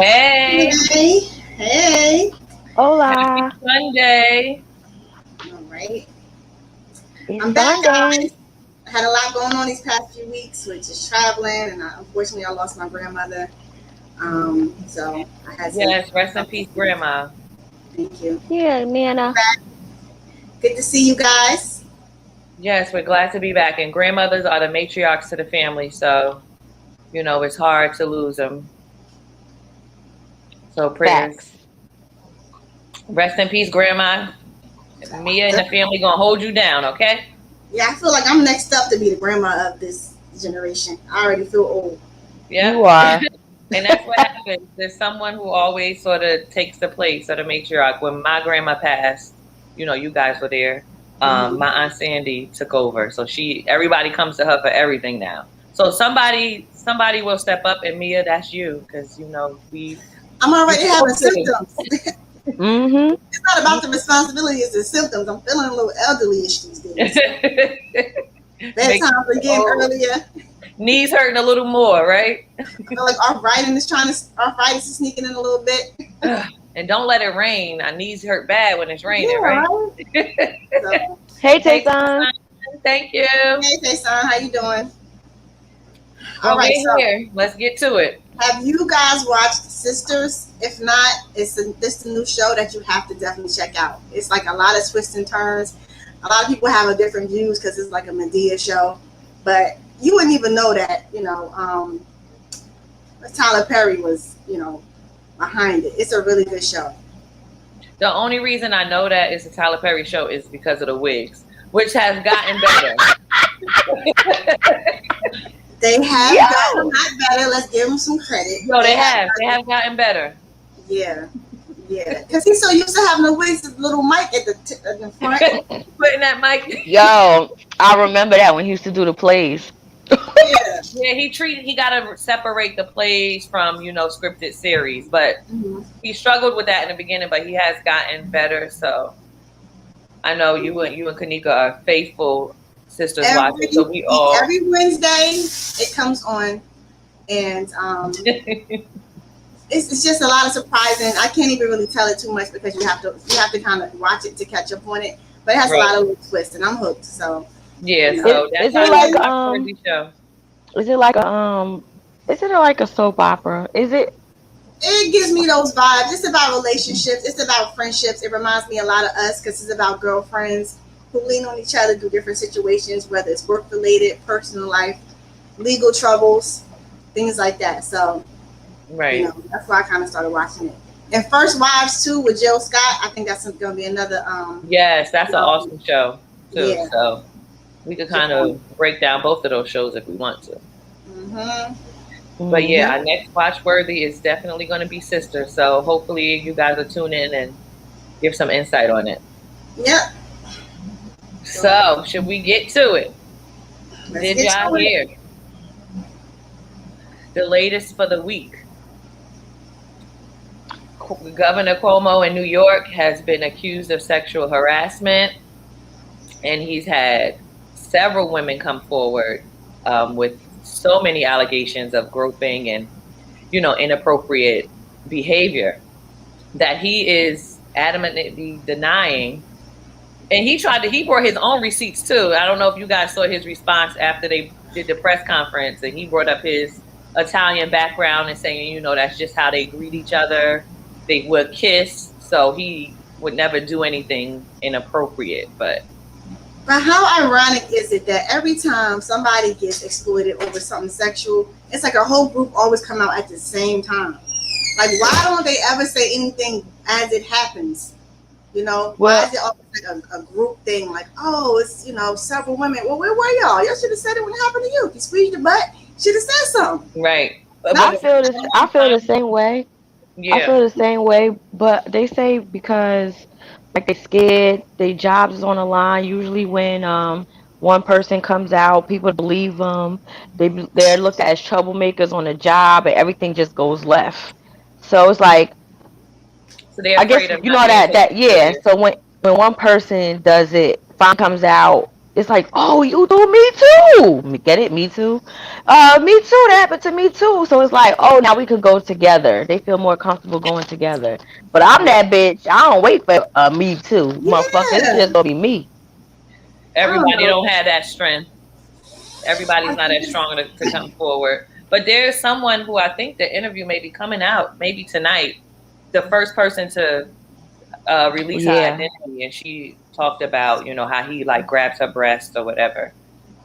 Hey, Hey, hey. happy Hola. Sunday. All right. It's I'm back, Sunday. guys. I had a lot going on these past few weeks with just traveling, and unfortunately, I lost my grandmother. So I had some. Yes, rest in peace, Grandma. Thank you. Yeah, I'm Nana. back. Good to see you guys. Yes, we're glad to be back. And grandmothers are the matriarchs to the family, so it's hard to lose them. So prayers. Facts. Rest in peace, Grandma. Mia and the family gonna hold you down, okay? Yeah, I feel like I'm next up to be the grandma of this generation. I already feel old. You Yep. are. And that's what happens. There's someone who always sort of takes the place of the matriarch. When my grandma passed, you guys were there. Hmm. My aunt Sandy took over, so everybody comes to her for everything now. So somebody will step up, and Mia, that's you, because I'm we already having supposed to. symptoms. Mm-hmm. It's not about the responsibility; it's the symptoms. I'm feeling a little elderly-ish these days. Make Bedtimes are getting oh, earlier. knees hurting a little more, right? I feel like arthritis is sneaking in a little bit. And don't let it rain. Our knees hurt bad when it's Yeah, raining, right? right. So, Hey, Hey, Tayson. thank you. hey, Tayson, how you doing? All Well, right. we're So, here. Let's get to it. have you guys watched Sisters? If not, this a new show that you have to definitely check out. It's like a lot of twists and turns. A lot of people have a different views because it's like a Medea show, but you wouldn't even know that. Tyler Perry was behind it. It's a really good show. The only reason I know that it's a Tyler Perry show is because of the wigs, which has gotten better. They have gotten a Yo. lot better. Let's give them some credit. No, They they have have. They gotten, have gotten better. yeah, yeah. Because he's so used to having the wigs, the little mic at the front. Putting that mic. Yo. I remember that when he used to do the plays. Yeah. Yeah, he got to separate the plays from scripted series, but Hmm. he struggled with that in the beginning, but he has gotten better. So I know you and Kanika are faithful sisters watchers, so we all. Every Wednesday it comes on, and it's just a lot of surprising. I can't even really tell it too much because you have to kind of watch it to catch up on it. But it has a Right. lot of little twists, and I'm hooked. So Yeah, you know, so that's Is how it it is. like Watchworthy show. is it like a is it like a soap opera? Is it? it gives me those vibes. It's about relationships. It's about friendships. It reminds me a lot of us because it's about girlfriends who lean on each other through different situations, whether it's work related, personal life, legal troubles, things like that. So Right. that's why I kind of started watching it. And First Wives too with Jill Scott. I think that's going to be another. Yes, that's an Um, awesome show too. yeah. So we could kind of break down both of those shows if we want to. Hmm. But yeah, Mm-hmm. our next watchworthy is definitely going to be Sister. So hopefully you guys will tune in and give some insight on it. Yep. So So should we get to it? let's Did get y'all to it. hear the latest for the week? Governor Cuomo in New York has been accused of sexual harassment, and he's had several women come forward with so many allegations of groping and inappropriate behavior that he is adamantly denying. And he brought his own receipts too. I don't know if you guys saw his response after they did the press conference, and he brought up his Italian background and saying, that's just how they greet each other. They would kiss, so he would never do anything inappropriate. But But how ironic is it that every time somebody gets exploited over something sexual, it's like a whole group always come out at the same time. Like, why don't they ever say anything as it happens? Why is Well, it always like a group thing? Like, oh, it's several women. Well, where were y'all? Y'all should have said it when it happened to you. If you squeezed your butt, should have said something. right, Not I but feel this. I feel the same way. I yeah, feel the same way, but they say because like they scared, their jobs is on the line. Usually when one person comes out, people believe them. They're looked at as troublemakers on the job, and everything just goes left. So it's like so they're I guess afraid of you not know being that taken yeah. serious. So when one person does it, fine comes out. it's like, oh, you do me too. Get it? Me too. Me too. That happened to me too. So it's like, oh, now we could go together. They feel more comfortable going together. But I'm Yeah. that bitch. I don't wait for me too, motherfucker. It's Yeah, just gonna be me. I don't Everybody know. don't have that strength. Everybody's I not think as strong to come forward. But there's someone who I think the interview may be coming out maybe tonight. The first person to release her Yeah. identity, and she talked about how he like grabs her breast or whatever.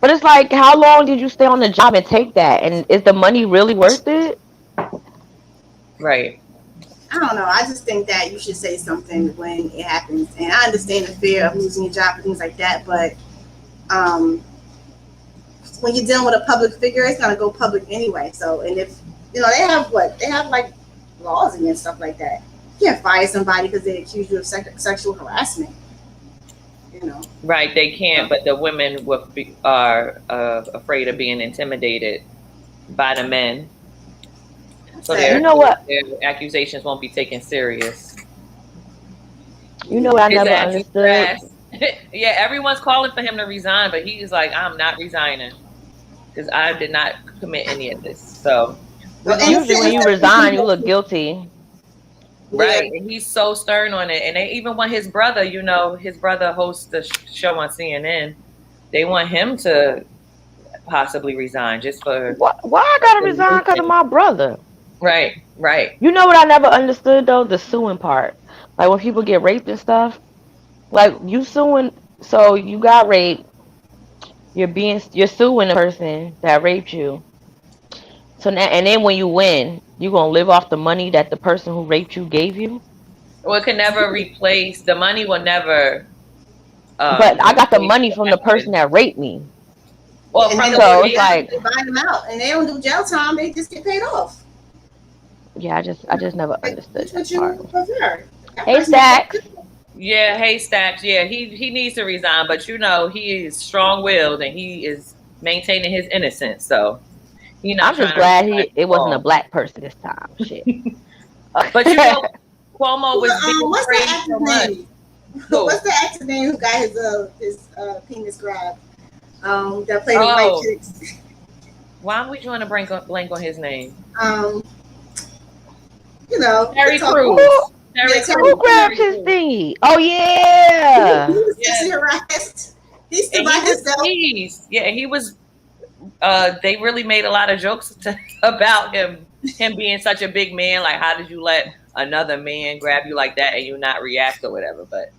But it's like, how long did you stay on the job and take that? And is the money really worth it? Right. I don't know. I just think that you should say something when it happens. And I understand the fear of losing your job and things like that, but um, when you're dealing with a public figure, it's gonna go public anyway. So, and if they have like laws against stuff like that. You can't fire somebody because they accuse you of sexual harassment. You know. Right. They can't, So, but the women are afraid of being intimidated by the men, that's so You sad. know what? their accusations won't be taken serious. You know what I His never ass is understood? trash. Yeah, everyone's calling for him to resign, but he's like, I'm not resigning because I did not commit any of this. So we're Well, gonna Usually see when you what. resign, you look guilty. yeah. Right, and he's so stern on it. And they even want his brother. His brother hosts the show on CNN. They want him to possibly resign just for Why I gotta the resign because of nuisance. my brother? Right, right. You know what I never understood though? The suing part. Like when people get raped and stuff. Like you suing, so you got raped. You're suing the person that raped you. So now, and then when you win, you gonna live off the money that the person who raped you gave you. Well, it can never replace the money. Will never But I got the replace money the from the person action. that raped me. Well, And then from the the So worst it's thing beginning. like, is they buy them out, and they don't do jail time. They just get paid off. yeah, I just never Like, understood which that would part. you prefer? That Hey, person get Stacks. paid. Yeah, Haystacks. Yeah, he needs to resign, but he is strong willed and he is maintaining his innocence. So he's not I'm just trying to glad resign it at wasn't a all. black person this time. Shit. But Cuomo was being What's the praised so actor's much. name? What's Who? the actor's name who got his penis grabbed? That played the white Oh, chicks. why are we trying to blank on his name? Um, we Terry talk. who Crews. Yeah, Terry Terry who Crews. Crews. grabbed Terry his Crews. thingy? Oh He yeah. was Yeah, sexually harassed. He stood and by he was himself. teased. Yeah, he was. They really made a lot of jokes about him being such a big man. Like, how did you let another man grab you like that and you not react or whatever? But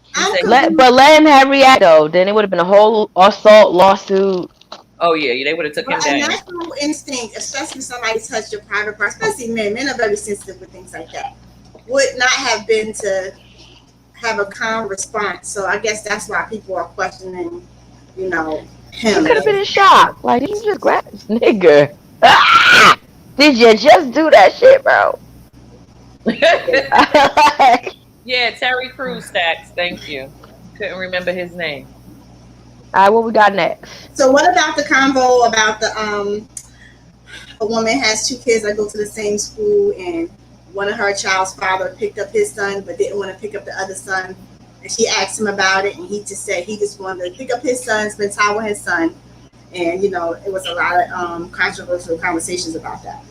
he I'm said he. confused. Let him have react though. Then it would have been a whole assault lawsuit. Oh yeah, they would have took him But a down. natural instinct, especially if somebody touched your private part, especially men. Men are very sensitive with things like that. Would not have been to have a calm response. So I guess that's why people are questioning, you know, He him. could have been in shock. Like, did you just grab this nigga? Ah! Did you just do that shit, bro? Yeah, Terry Crews stacks. Thank you. Couldn't remember his name. Alright, what we got next? So what about the convo about the a woman has two kids that go to the same school, and one of her child's father picked up his son but didn't want to pick up the other son, and she asked him about it, and he just said he just wanted to pick up his son, spend time with his son, and it was a lot of controversial conversations about that.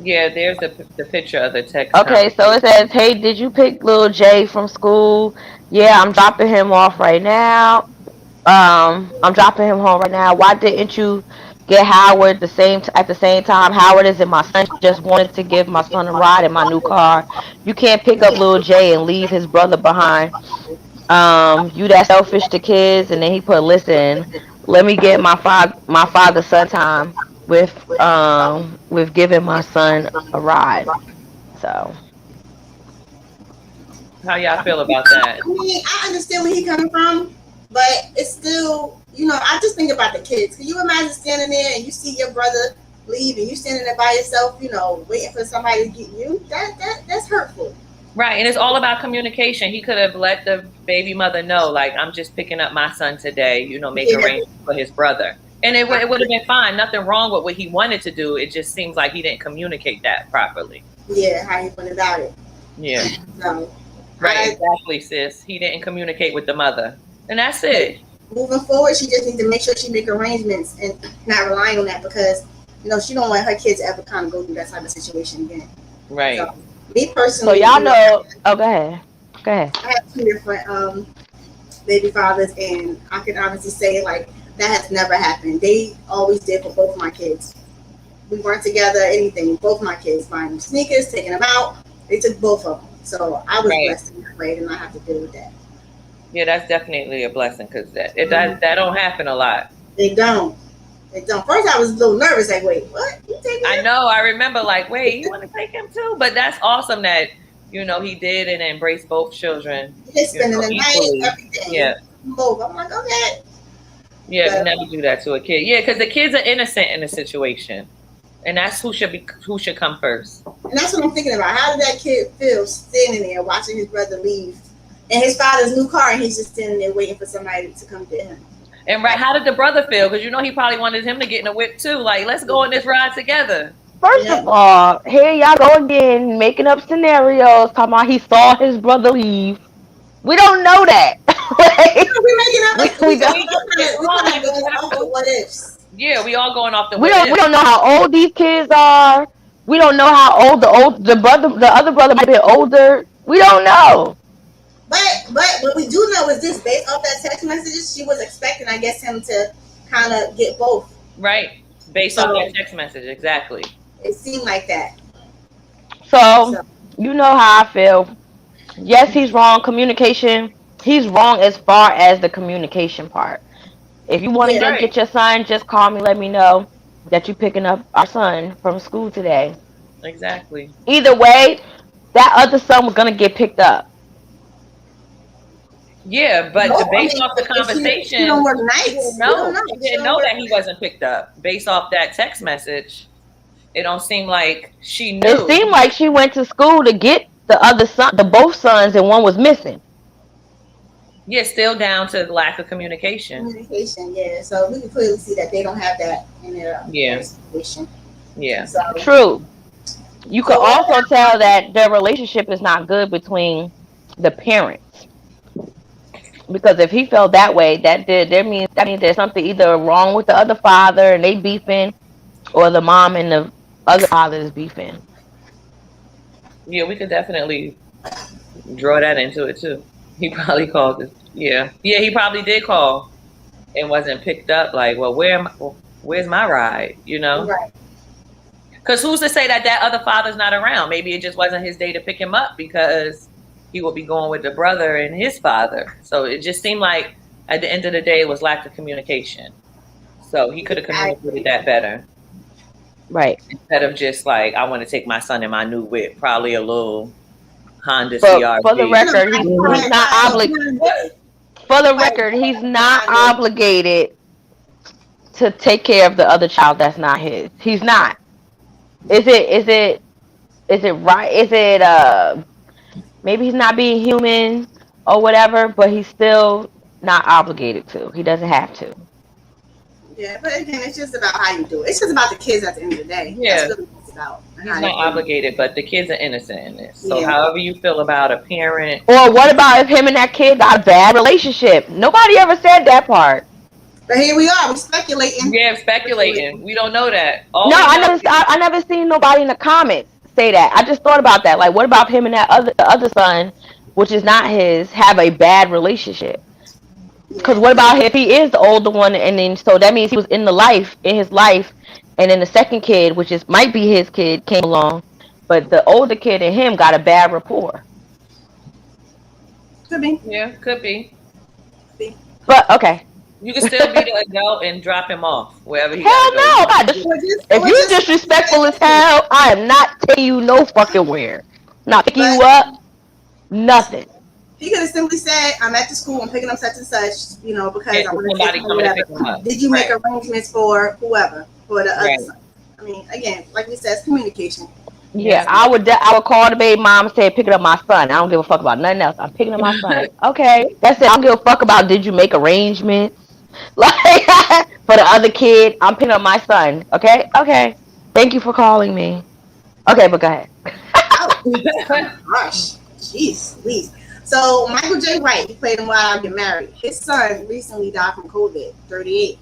Yeah, there's the picture of the text Okay, so conversation. it says, hey, did you pick little Jay from school? Yeah, I'm dropping him off right now. I'm dropping him home right now. Why didn't you get Howard at the same time? Howard isn't my son. Just wanted to give my son a ride in my new car. You can't pick up little Jay and leave his brother behind. You that selfish to kids. And then he put, listen, let me get my father son time with giving my son a ride. So How y'all feel about that? I mean, I understand where he's coming from, but it's still, I just think about the kids. Can you imagine standing there and you see your brother leave and you standing there by yourself, waiting for somebody to get you? That's hurtful. Right, and it's all about communication. He could have let the baby mother know, like, I'm just picking up my son today, make Yeah, arrangements for his brother. And it would have been fine. Nothing wrong with what he wanted to do. It just seems like he didn't communicate that properly. yeah, how he went about it. Yeah. So, Right, I, exactly, sis. He didn't communicate with the mother. And that's it. moving forward, she just needs to make sure she make arrangements and not relying on that because she don't want her kids to ever kind of go through that type of situation again. So, Right. me So personally, y'all know. Oh, go ahead. Go ahead. I have two different baby fathers, and I can honestly say like that has never happened. They always did for both my kids. We weren't together, anything. Both my kids buying them sneakers, taking them out. They took both of them. So I was Right. blessed in that way, and I have to deal with that. Yeah, that's definitely a blessing because Mhm. that don't happen a lot. They don't. They don't. First, I was a little nervous. Like, wait, what? You taking I him? know. I remember, like, wait, you want to take him too? But that's awesome that he did and embraced both children, They're spending the night, equally. everything. Yeah, Move. I'm like, okay. yeah. But Never do that to a kid. Yeah, because the kids are innocent in the situation, and that's who should come first. and that's what I'm thinking about. How did that kid feel standing there watching his brother leave in his father's new car, and he's just standing there waiting for somebody to come get him? And right, how did the brother feel? Because he probably wanted him to get in a whip too. Like, let's go on this ride together. First Yeah. of all, here y'all go again, making up scenarios, talking about he saw his brother leave. We don't know that. Like, We're making up. we don't. We kind of going off the what ifs. Yeah, we all going off the We what don't. We if. don't know how old these kids are. We don't know how old the other brother might be older. We don't know. But what we do know is this: based off that text messages, she was expecting, I guess, him to kind of get both. Right. Based off So that text message, exactly. it seemed like that. So So you know how I feel. Yes, he's wrong. Communication. He's wrong as far as the communication part. If you want to yeah, go Right. get your son, just call me. Let me know that you're picking up our son from school today. Exactly. Either way, that other son was gonna get picked up. Yeah, but no, I based mean, off the if she don't conversation, work nights, we don't know. She She didn't don't know work that he nights. wasn't picked up. Based off that text message, it don't seem like she It knew. seemed like she went to school to get the other son, the both sons, and one was missing. Yeah, still down to lack of communication. Communication, yeah. So we can clearly see that they don't have that in their Yeah, situation. yeah, So True. You could so what also tell that their relationship is not good between the parents. Because if he felt that way, that means there's something either wrong with the other father and they beefing, or the mom and the other father is beefing. yeah. We could definitely draw that into it too. He probably called it. Yeah, yeah. He probably did call and wasn't picked up. Like, well, where's my ride? right. Because who's to say that other father's not around? Maybe it just wasn't his day to pick him up because he would be going with the brother and his father. So it just seemed like at the end of the day, it was lack of communication. So he could have I communicated that better Right. instead of just like, I want to take my son in my new whip, probably a little Honda But for the CRV. in a record, black he's not obligated. Honda. For the Like record, he's not Honda. obligated to take care of the other child that's not his. He's not. Is it? Is it? Is it right? Is it? Maybe he's not being human or whatever, but he's still not obligated to. He doesn't have to. Yeah, but again, it's just about how you do it. It's just about the kids at the end of the day. That's Yeah, really what it's about. he's How they not do it. obligated, but the kids are innocent in this. So Yeah. however you feel about a parent, Or what about if him and that kid got a bad relationship? Nobody ever said that part. But here we are. We're speculating. yeah, speculating. We don't know that. All No, we know is I never seen nobody in the comments say that. I just thought about that. Like, what about him and that other son, which is not his, have a bad relationship? Because Yeah. what about if he is the older one, and then so that means he was in his life, and then the second kid, which is might be his kid, came along, but the older kid and him got a bad rapport. Could be. yeah, could be. Could be. But okay, You can still be the adult and drop him off wherever he gotta hell go. no, I'm not It if was you just disrespectful as hell, I am not taking you no fucking where. Not picking you but up, nothing. he could have simply said, I'm at the school, I'm picking up such and such, because It's I want to take somebody him or coming to whatever. pick him up. Did you make Right. arrangements for whoever, for the other Right. son? I mean, again, like we said, it's communication. Yeah, Yeah. I would call the baby mom and say, picking up my son. I don't give a fuck about nothing else. I'm picking up my son. Okay, that's it. I don't give a fuck about did you make arrangements like for the other kid. I'm picking up my son. Okay, okay. Thank you for calling me. Okay, but go ahead. Oh, oh my gosh. Jeez, please. So Michael J. White, he played in Wild Out Get Married. His son recently died from COVID, 38.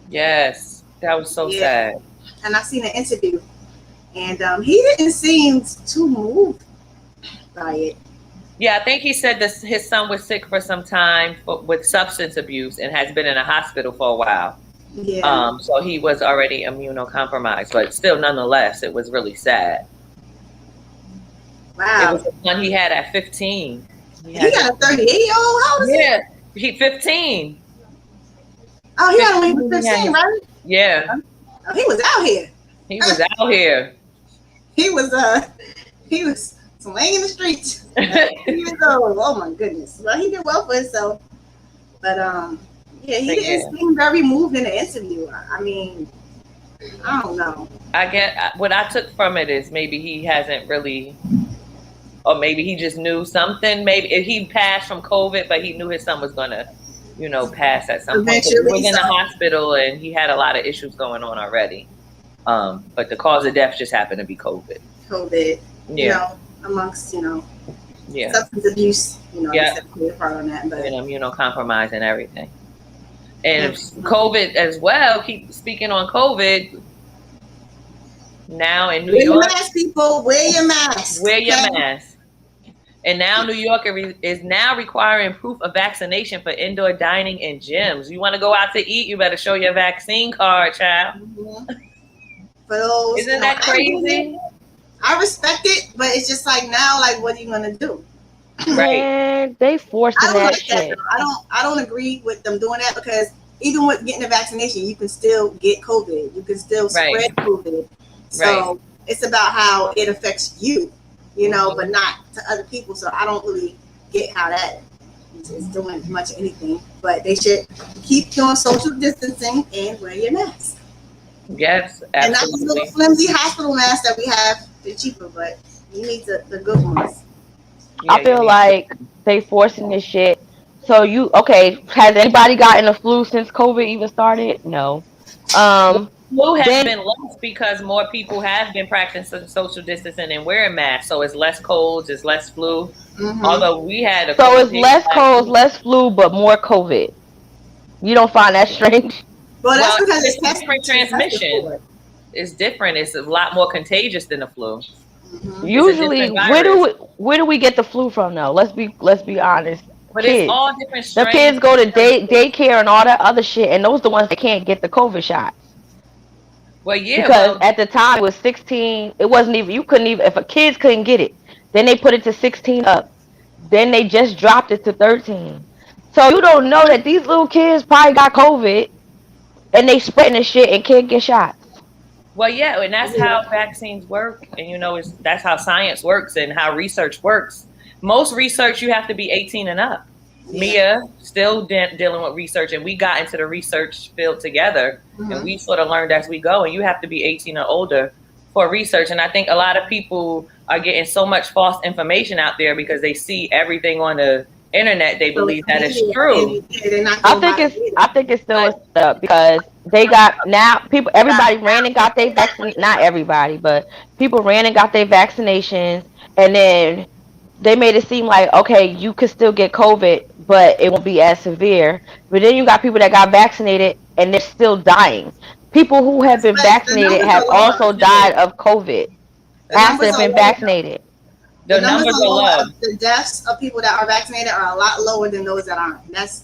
Yes, that was so Yeah, sad. and I seen an interview, and he didn't seem too moved by it. Yeah, I think he said this his son was sick for some time with substance abuse and has been in a hospital for a while. Yeah, So he was already immunocompromised, but still, nonetheless, it was really sad. It wow. was the one he had at 15. He He had his got a 38-year-old. How old is he? yeah, he 15. Oh, he got when he was 15 he had 15, his, right? yeah, Oh, he was out here. he was out here. He was he was swinging the streets at 15 years old. Oh my goodness. Well, he did well for himself. But yeah, he But yeah, didn't seem very moved in the interview. I mean, I don't know. I get what I took from it is maybe he hasn't really, or maybe he just knew something. Maybe if he passed from COVID, but he knew his son was gonna, pass at some point because he Eventually, was in so the hospital and he had a lot of issues going on already. But the cause of death just happened to be COVID. COVID, Yeah, amongst yeah, substance abuse, yeah, they play a part on that. But and immunocompromised and everything. And COVID as well. Keep speaking on COVID now in New wear your York. mask, people. Wear your mask. Wear your Okay? mask. And now New York is now requiring proof of vaccination for indoor dining and gyms. You want to go out to eat, you better show your vaccine card, child. Mhm. For those, Isn't that crazy? I respect it, but it's just like now, like, what are you gonna do? Right, Man, they I forcing don't that like that. shit. Though. I don't agree with them doing that because even with getting the vaccination, you can still get COVID. You can still right, spread COVID. right. So it's about how it affects you, Mhm. but not to other people. So I don't really get how that is doing much of anything. But they should keep doing social distancing and wear your mask. Yes, And not these little absolutely. flimsy hospital masks that we have. They're cheaper, but you need the good ones. Yeah, I you feel need. like they forcing this shit. So okay, has anybody gotten the flu since COVID even started? No. Well, Um flu has then been less because more people have been practicing social distancing and wearing masks, so it's less colds, it's less flu. Mm-hmm. Although we had a so cold it's day less last colds, week. less flu, but more COVID. You don't find that strange? Well, that's Well, because it's it's a different tested transmission. for it. It's different. It's a lot more contagious than the flu. Mm-hmm. It's a Usually, different virus, where do we get the flu from though? Let's be honest. but it's Kids. all different The strains kids of go to different flu. daycare and all that other shit, and those the ones that can't get the COVID shots. Well, yeah, Because well, at the time it was 16. It wasn't even you couldn't even if a kids couldn't get it. Then they put it to 16 up. Then they just dropped it to 13. So you don't know that these little kids probably got COVID and they spreading the shit and can't get shots. yeah, and that's how vaccines work, and that's how science works and how research works. Most research you have to be 18 and up. Yeah. Mia still dealing with research, and we got into the research field together, and Mm-hmm. we sort of learned as we go. And you have to be 18 or older for research. And I think a lot of people are getting so much false information out there because they see everything on the internet. They So believe that it's yeah, true. they're not going by the data. I think it's still But a setup because they got now people everybody ran and got their vaccine not everybody, but people ran and got their vaccinations and then they made it seem like okay, you could still get COVID, but it won't be as severe. But then you got people that got vaccinated and they're still dying. People who have been But the vaccinated numbers have are lower also too. died of COVID The after numbers they've are been lower though. vaccinated. The the numbers numbers are are lower low. of the deaths of people that are vaccinated are a lot lower than those that aren't. That's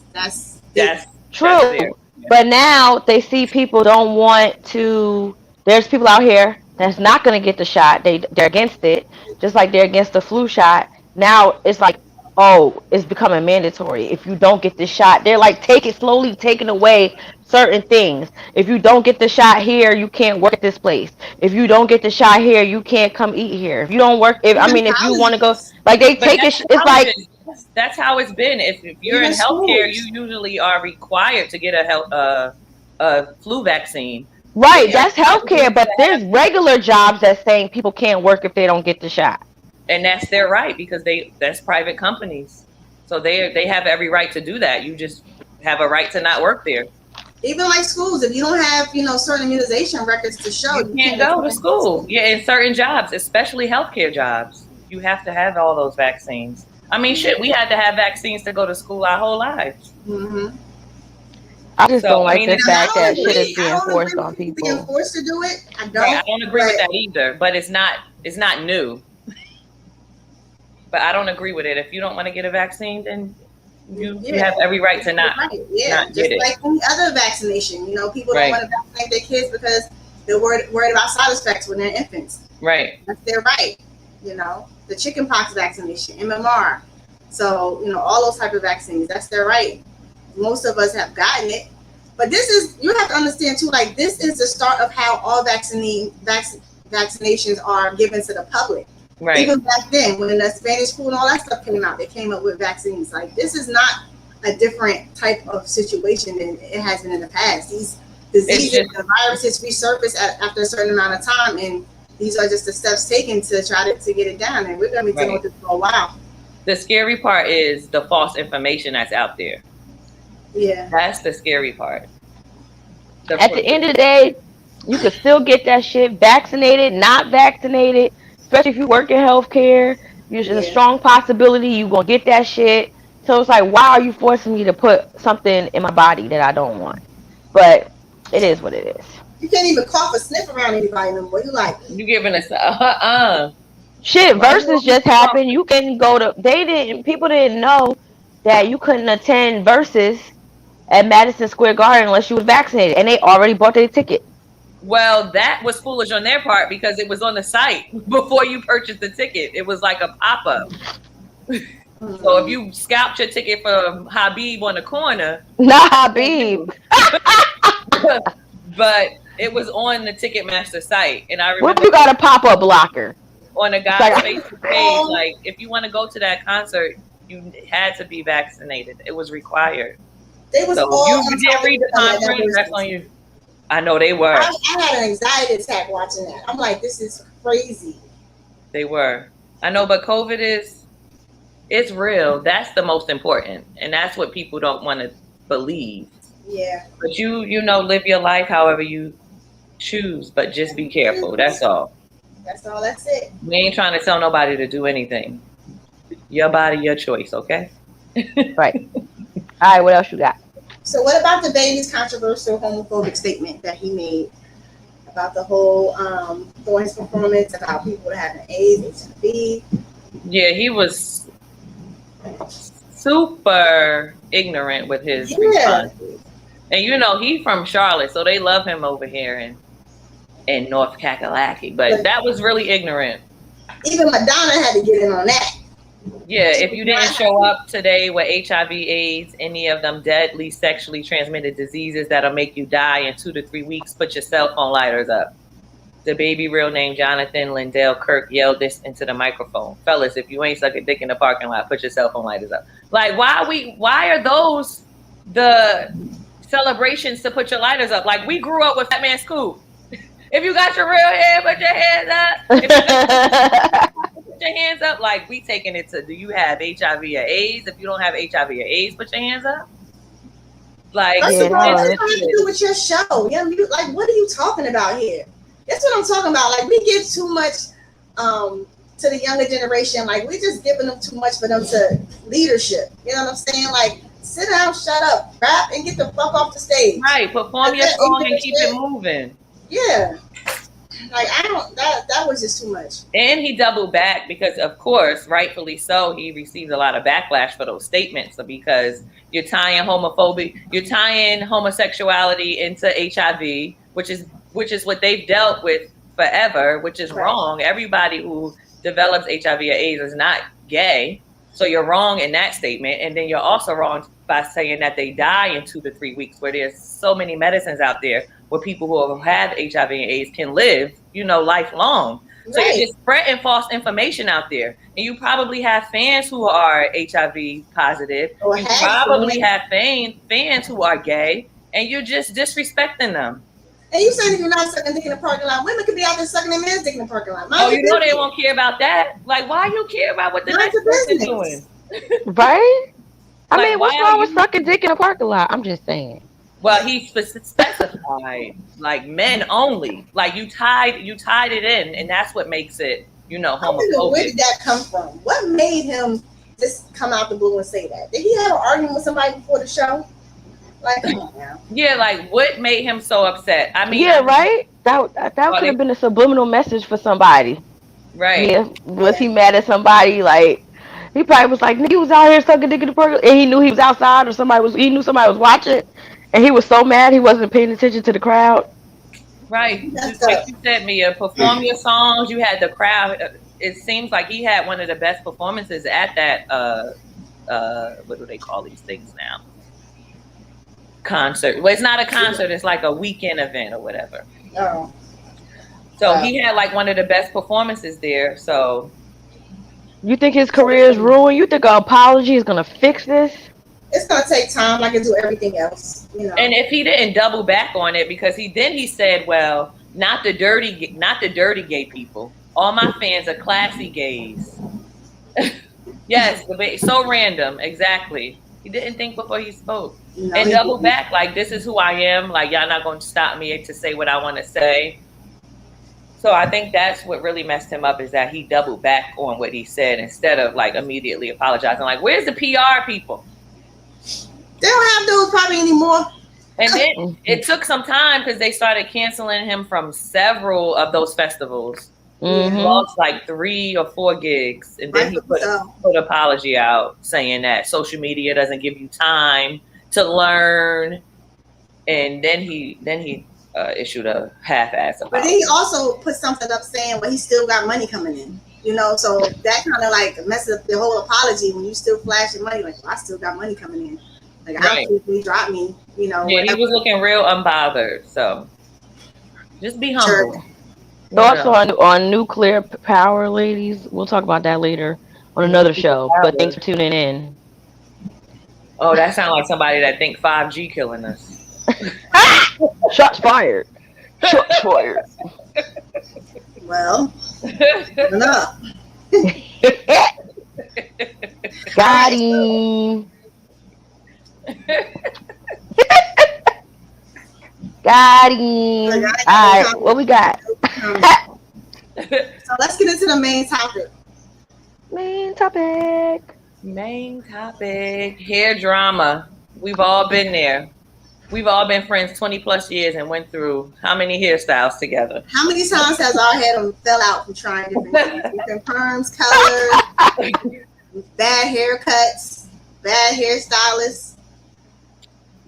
big. That's there. True. But now they see people don't want to there's people out here that's not going to get the shot. They're against it, just like they're against the flu shot. Now it's like, oh, it's becoming mandatory. If you don't get this shot, they're like slowly taking away certain things. If you don't get the shot here, you can't work at this place. If you don't get the shot here, you can't come eat here. If you don't work if I Even mean if you want to go colleges, like they But take that's it it's like colleges. That's how it's been. If you're in even healthcare, you schools. usually are required to get a flu vaccine. right, If you're that's in colleges, healthcare, but there's regular jobs that's saying people can't work if they don't get the shot. and that's their right because that's private companies, so they have every right to do that. You just have a right to not work there. Even like schools, if you don't have certain immunization records to show, You you can't can't go to attend school. school. Yeah, in certain jobs, especially healthcare jobs, you have to have all those vaccines. I mean, shit, we had to have vaccines to go to school our whole lives. Mm-hmm. I just So, don't I like mean, the it's And fact that shit is being I don't forced agree on with people being people. forced to do it. I right. I don't. don't agree with But that either, but it's not new. But I don't agree with it. If you don't want to get a vaccine, then you yeah, have every right to you're not right. Yeah, not get just it. like any other vaccination. You know, people don't Right. want to vaccinate their kids because they're worried about side effects when they're infants. Right. That's their right. You know, the chickenpox vaccination, MMR. So, you know, all those type of vaccines, that's their right. Most of us have gotten it. But this is, you have to understand too, like, this is the start of how all vaccinations are given to the public. Right. Even back then, when the Spanish flu and all that stuff came out, they came up with vaccines. Like, this is not a different type of situation than it has been in the past. These diseases, the viruses resurface after a certain amount of time, and these are just the steps taken to try to get it down. And we're going to be dealing with this for a while. The scary part is the false information that's out there. Yeah. That's the scary part. At the end of the day, you could still get that shit vaccinated, not vaccinated, especially if you work in healthcare. There's a strong possibility you're going to get that shit. So it's like, why are you forcing me to put something in my body that I don't want? But it is what it is. You can't even cough or sniff around anybody no more. You like, you giving us shit. Versus just happened. You can go to. People didn't know that you couldn't attend Versus at Madison Square Garden unless you was vaccinated, and they already bought their ticket. Well, that was foolish on their part because it was on the site before you purchased the ticket. It was like a pop-up. So if you scalped your ticket for Habib on the corner, not Habib, but it was on the Ticketmaster site, and I remember. What if you got a pop-up blocker on a guy's Facebook page? Like, if you want to go to that concert, you had to be vaccinated. It was required. They was so all you didn't read the conference. That's on you. I know they were. I had an anxiety attack watching that. I'm like, this is crazy. They were. I know, but COVID it's real. That's the most important, and that's what people don't want to believe. Yeah. But you know, live your life however you choose, but just be careful. That's all. That's all. That's it. We ain't trying to tell nobody to do anything. Your body, your choice. Okay. Right. All right. What else you got? So what about the Baggy's controversial homophobic statement that he made about the whole during his performance about people having AIDS, HIV? Yeah, he was super ignorant with his responses. And you know, he's from Charlotte, so they love him over here in North Kakalaki. But that was really ignorant. Even Madonna had to get in on that. Yeah, if you didn't show up today with HIV, AIDS, any of them deadly sexually transmitted diseases that'll make you die in 2 to 3 weeks, put your cell phone lighters up. The baby real name Jonathan Lindell Kirk yelled this into the microphone. Fellas, if you ain't suck a dick in the parking lot, put your cell phone lighters up. Like, why are those the celebrations to put your lighters up? Like, we grew up with Fat Man Scoop. If you got your real hair, put your hands up. Put your hands up. Like, we taking it to, do you have HIV or AIDS? If you don't have HIV or AIDS, put your hands up. Like, first of all, what does that have to do with your show? Yeah, like, what are you talking about here? That's what I'm talking about. Like, we give too much to the younger generation. Like, we're just giving them too much for them to leadership. You know what I'm saying? Like, sit down, shut up, rap, and get the fuck off the stage. Right, perform your song and keep it moving. Yeah. Like, that was just too much. And he doubled back because, of course, rightfully so, he received a lot of backlash for those statements because you're tying homosexuality into HIV, which is what they've dealt with forever, which is wrong. Everybody who develops HIV or AIDS is not gay. So you're wrong in that statement. And then you're also wrong by saying that they die in 2 to 3 weeks, where there's so many medicines out there where people who have HIV and AIDS can live, lifelong. So you're just spreading false information out there. And you probably have fans who are HIV positive. You probably have fans who are gay, and you're just disrespecting them. And you said if you're not sucking dick in the parking lot, women could be out there sucking their man's dick in the parking lot. Oh, you know they won't care about that. Like, why you care about what the next person is doing? Right? I mean, what's wrong with sucking dick in a parking lot? I'm just saying. Well, he specified like men only. Like you tied it in, and that's what makes it, homophobic. Where did that come from? What made him just come out the blue and say that? Did he have an argument with somebody before the show? Like, come on now. Yeah, like what made him so upset? I mean, Yeah, right. That oh, could have been a subliminal message for somebody. right, Yeah, was Yeah. he mad at somebody? Like he probably was like, "Nigga, you was out here sucking dick in the park," and he knew he was outside, or he knew somebody was watching, and he was so mad he wasn't paying attention to the crowd. right. Just That's like up. you said, Mia, perform your songs. You had the crowd. It seems like he had one of the best performances at that. What do they call these things now? Concert. Well, it's not a concert. It's like a weekend event or whatever. Oh. So he had like one of the best performances there. So You think his career is ruined? You think an apology is gonna fix this? It's gonna take time, like I do everything else, you know. and if he didn't double back on it, because he said, well, not the dirty gay people. All my fans are classy gays. Yes, so random. Exactly. He didn't think before he spoke. You know, And double back, like, this is who I am. Like, y'all not going to stop me to say what I want to say. So I think that's what really messed him up, is that he doubled back on what he said instead of like immediately apologizing. Like, where's the PR people? they don't have those probably anymore. And then it took some time because they started canceling him from several of those festivals. He lost like 3 or 4 gigs, and then he put an apology out saying that social media doesn't give you time to learn, and then he issued a half-ass apology. But then he also put something up saying, well, he still got money coming in, you know, so that kind of like messes up the whole apology when you still flashing money, like, well, I still got money coming in. Like, Right. I don't drop me, you know. Yeah, he was looking real unbothered. So just be humble. Sure. Thoughts on nuclear power, ladies? We'll talk about that later on another show. But thanks for tuning in. Oh, that sounds like somebody that think 5G killing us. Shots fired. Shots fired. Well, enough. Got him. Got him. All right, what we got? So let's get into the main topic. Main topic. Main topic. Hair drama. We've all been there. We've all been friends 20 plus years and went through how many hairstyles together? How many times has our hair fell out from trying different perms, colors, bad haircuts, bad hairstylists?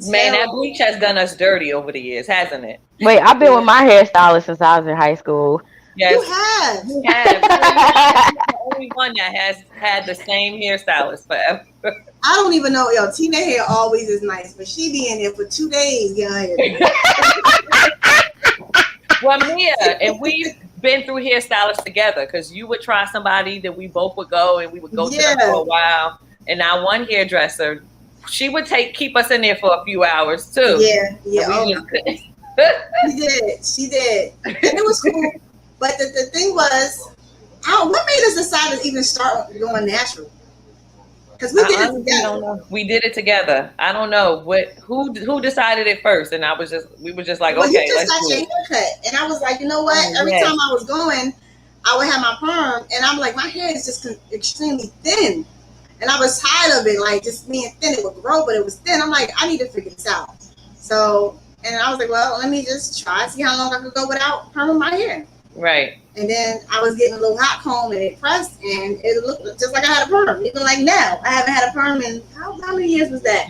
Man, that bleach has done us dirty over the years, hasn't it? Wait, I've been with my hairstylist since I was in high school. Yes. You have. You have. You're the only one that has had the same hairstylist forever. I don't even know. Yo, Tina hair always is nice, but she be in there for 2 days getting her hair. Well, Mia, and we've been through hairstylists together, because you would try somebody that we both would go, and we would go to them for a while. And now one hairdresser, she would keep us in there for a few hours too. Yeah. She did. And it was cool. But the thing was, what made us decide to even start going natural? Because we did it together. We did it together. I don't know who decided it first, and we were just like, well, okay, you just let's got do your it. haircut, and I was like, you know what? Every time I was going, I would have my perm, and I'm like, my hair is just extremely thin, and I was tired of it, like just being thin. It would grow, but it was thin. I'm like, I need to figure this out. So, and I was like, well, let me just try, see how long I could go without perming my hair. Right. And then I was getting a little hot comb, and it pressed, and it looked just like I had a perm. Even like now, I haven't had a perm in how many years was that?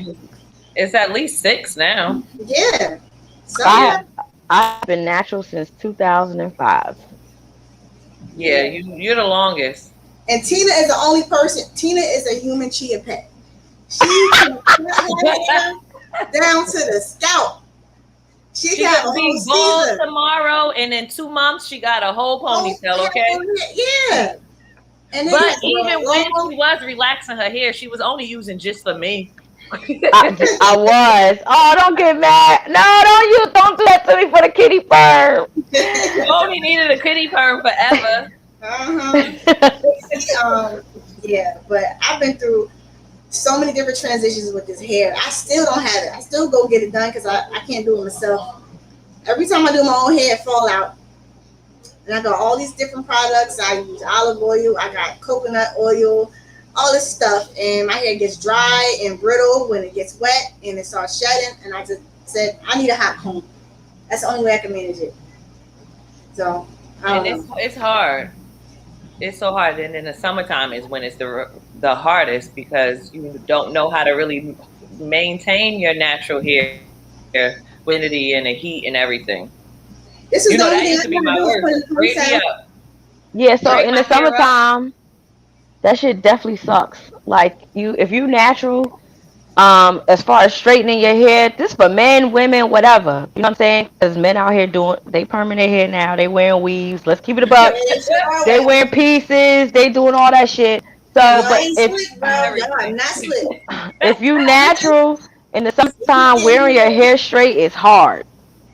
It's at least 6 now. Yeah. So I've been natural since 2005. Yeah, you're the longest. And Tina is the only person. Tina is a human chia pet. She can cut her hair down to the scalp. She got a be whole bald tomorrow, and in 2 months she got a whole ponytail. Okay. Yeah. And but even when she was relaxing her hair, she was only using just for me. I was. Oh, don't get mad. No, don't do that to me for the kitty perm. You only needed a kitty perm forever. Yeah, but I've been through so many different transitions with this hair. I still don't have it. I still go get it done because I can't do it myself. Every time I do my own hair, it fall out. And I got all these different products. I use olive oil. I got coconut oil. all this stuff, and my hair gets dry and brittle when it gets wet and it starts shedding. And I just said, I need a hot comb. That's the only way I can manage it. So I don't And know. it's hard. It's so hard. And in the summertime is when it's the hardest because you don't know how to really maintain your natural hair with the humidity and the heat and everything. This You is know the that only thing used I to be gotta my do is worst. put in the Straighten me ponytail. up, Yeah, so straighten in the my hair up. summertime, that shit definitely sucks. Like if you natural, as far as straightening your hair, this for men, women, whatever. You know what I'm saying? Because men out here doing they perming their hair now. They wearing weaves. Let's keep it a buck. It's all They right. wearing pieces. They doing all that shit. So, Y'all but ain't if slick, bro. Y'all are Everything. not slick. if you You just natural in the you summertime, can't wearing do your it. hair straight is hard.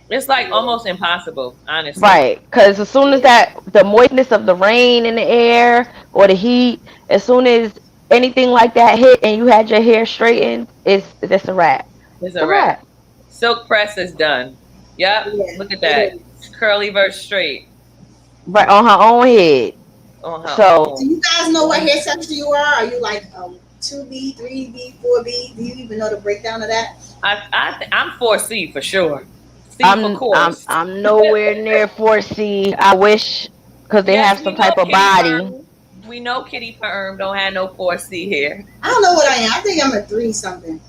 It's like almost impossible, honestly. Right, because as soon as that the moistness of the rain in the air or the heat, as soon as anything like that hit and you had your hair straightened, it's a wrap. It's It's a a wrap. wrap. Silk press is done. Yep. Yeah, Look at it that. is. Curly versus straight Right on her own head. on her So Do own. you guys know what One, hair texture you are? Are you like 2B, 3B, 4B? Do you even know the breakdown of that? I'm 4C for sure. C for I'm course. I'm nowhere near 4C. I wish because they Yes, have we some know type of Kitty body. Perm. We know Kitty Perm don't have no 4C here. I don't know what I am. I think I'm a 3 something.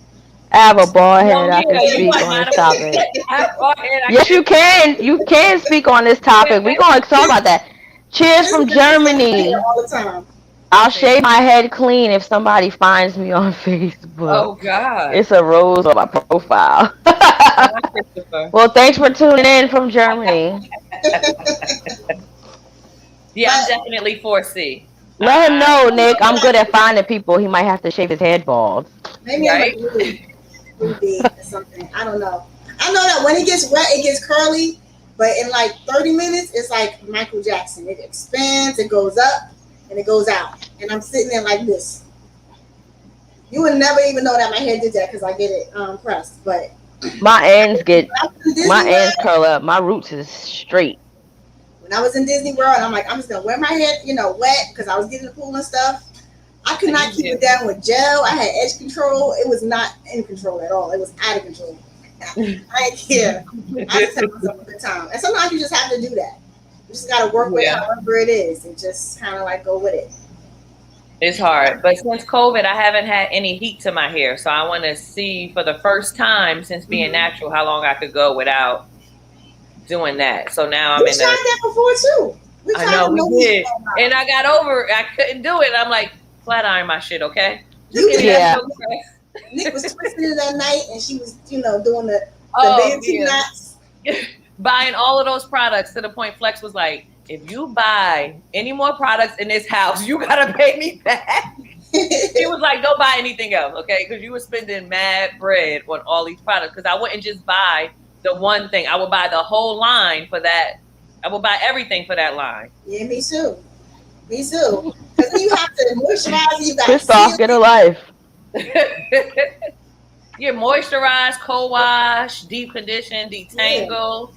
I have a bald No, head. I can yeah, you speak are on not this a fool. topic. Go ahead, I Yes, you can't. can. You can speak on this topic. We're going to talk about that. Cheers This is from the same hair Germany. all the time. I'll Say, shave my head clean if somebody finds me on Facebook. oh God, It's a rose on my profile. bye, Christopher. Well, thanks for tuning in from Germany. Yeah, I'm But definitely 4C. Let him I know, don't know Nick. what I'm good I at am. finding people. He might have to shave his head bald. Maybe I'm a Right? 3B or something. I don't know. I know that when it gets wet, it gets curly, but in like 30 minutes, it's like Michael Jackson. It expands, it goes up, and it goes out. And I'm sitting there like this. You would never even know that my hair did that because I get it pressed. But My ends when get I was in my Disney ends World, curl up. My roots is straight. when I was in Disney World, I'm like, I'm just gonna wear my hair, wet because I was getting the pool and stuff. I could not You keep it did. down with gel. I had edge control. It was not in control at all. It was out of control. I didn't care. I just had myself a good time. And sometimes you just have to do that. You just gotta work with Yeah, however it is and just kind of like go with it. it's hard. But since COVID, I haven't had any heat to my hair. So I want to see for the first time since being Mm-hmm. natural how long I could go without doing that. So now We I'm in tried a, that before too. We I tried know the we no heat did. for a And while. I got over it. I couldn't do it. I'm like, flat iron my shit, okay? Just You give me did. that Yeah. silk press. Nick was twisting it that night, and she was, doing the Oh, bantu yeah. knots. Buying all of those products to the point Flex was like, if you buy any more products in this house, you gotta pay me back. He was like, don't buy anything else, okay? Because you were spending mad bread on all these products. Because I wouldn't just buy the one thing. I would buy the whole line for that. I would buy everything for that line. Yeah, me too. Me too. Because then you have to moisturize, you got to seal Christoph, get a it. life. Yeah, moisturize, co-wash, deep condition, Yeah, detangle.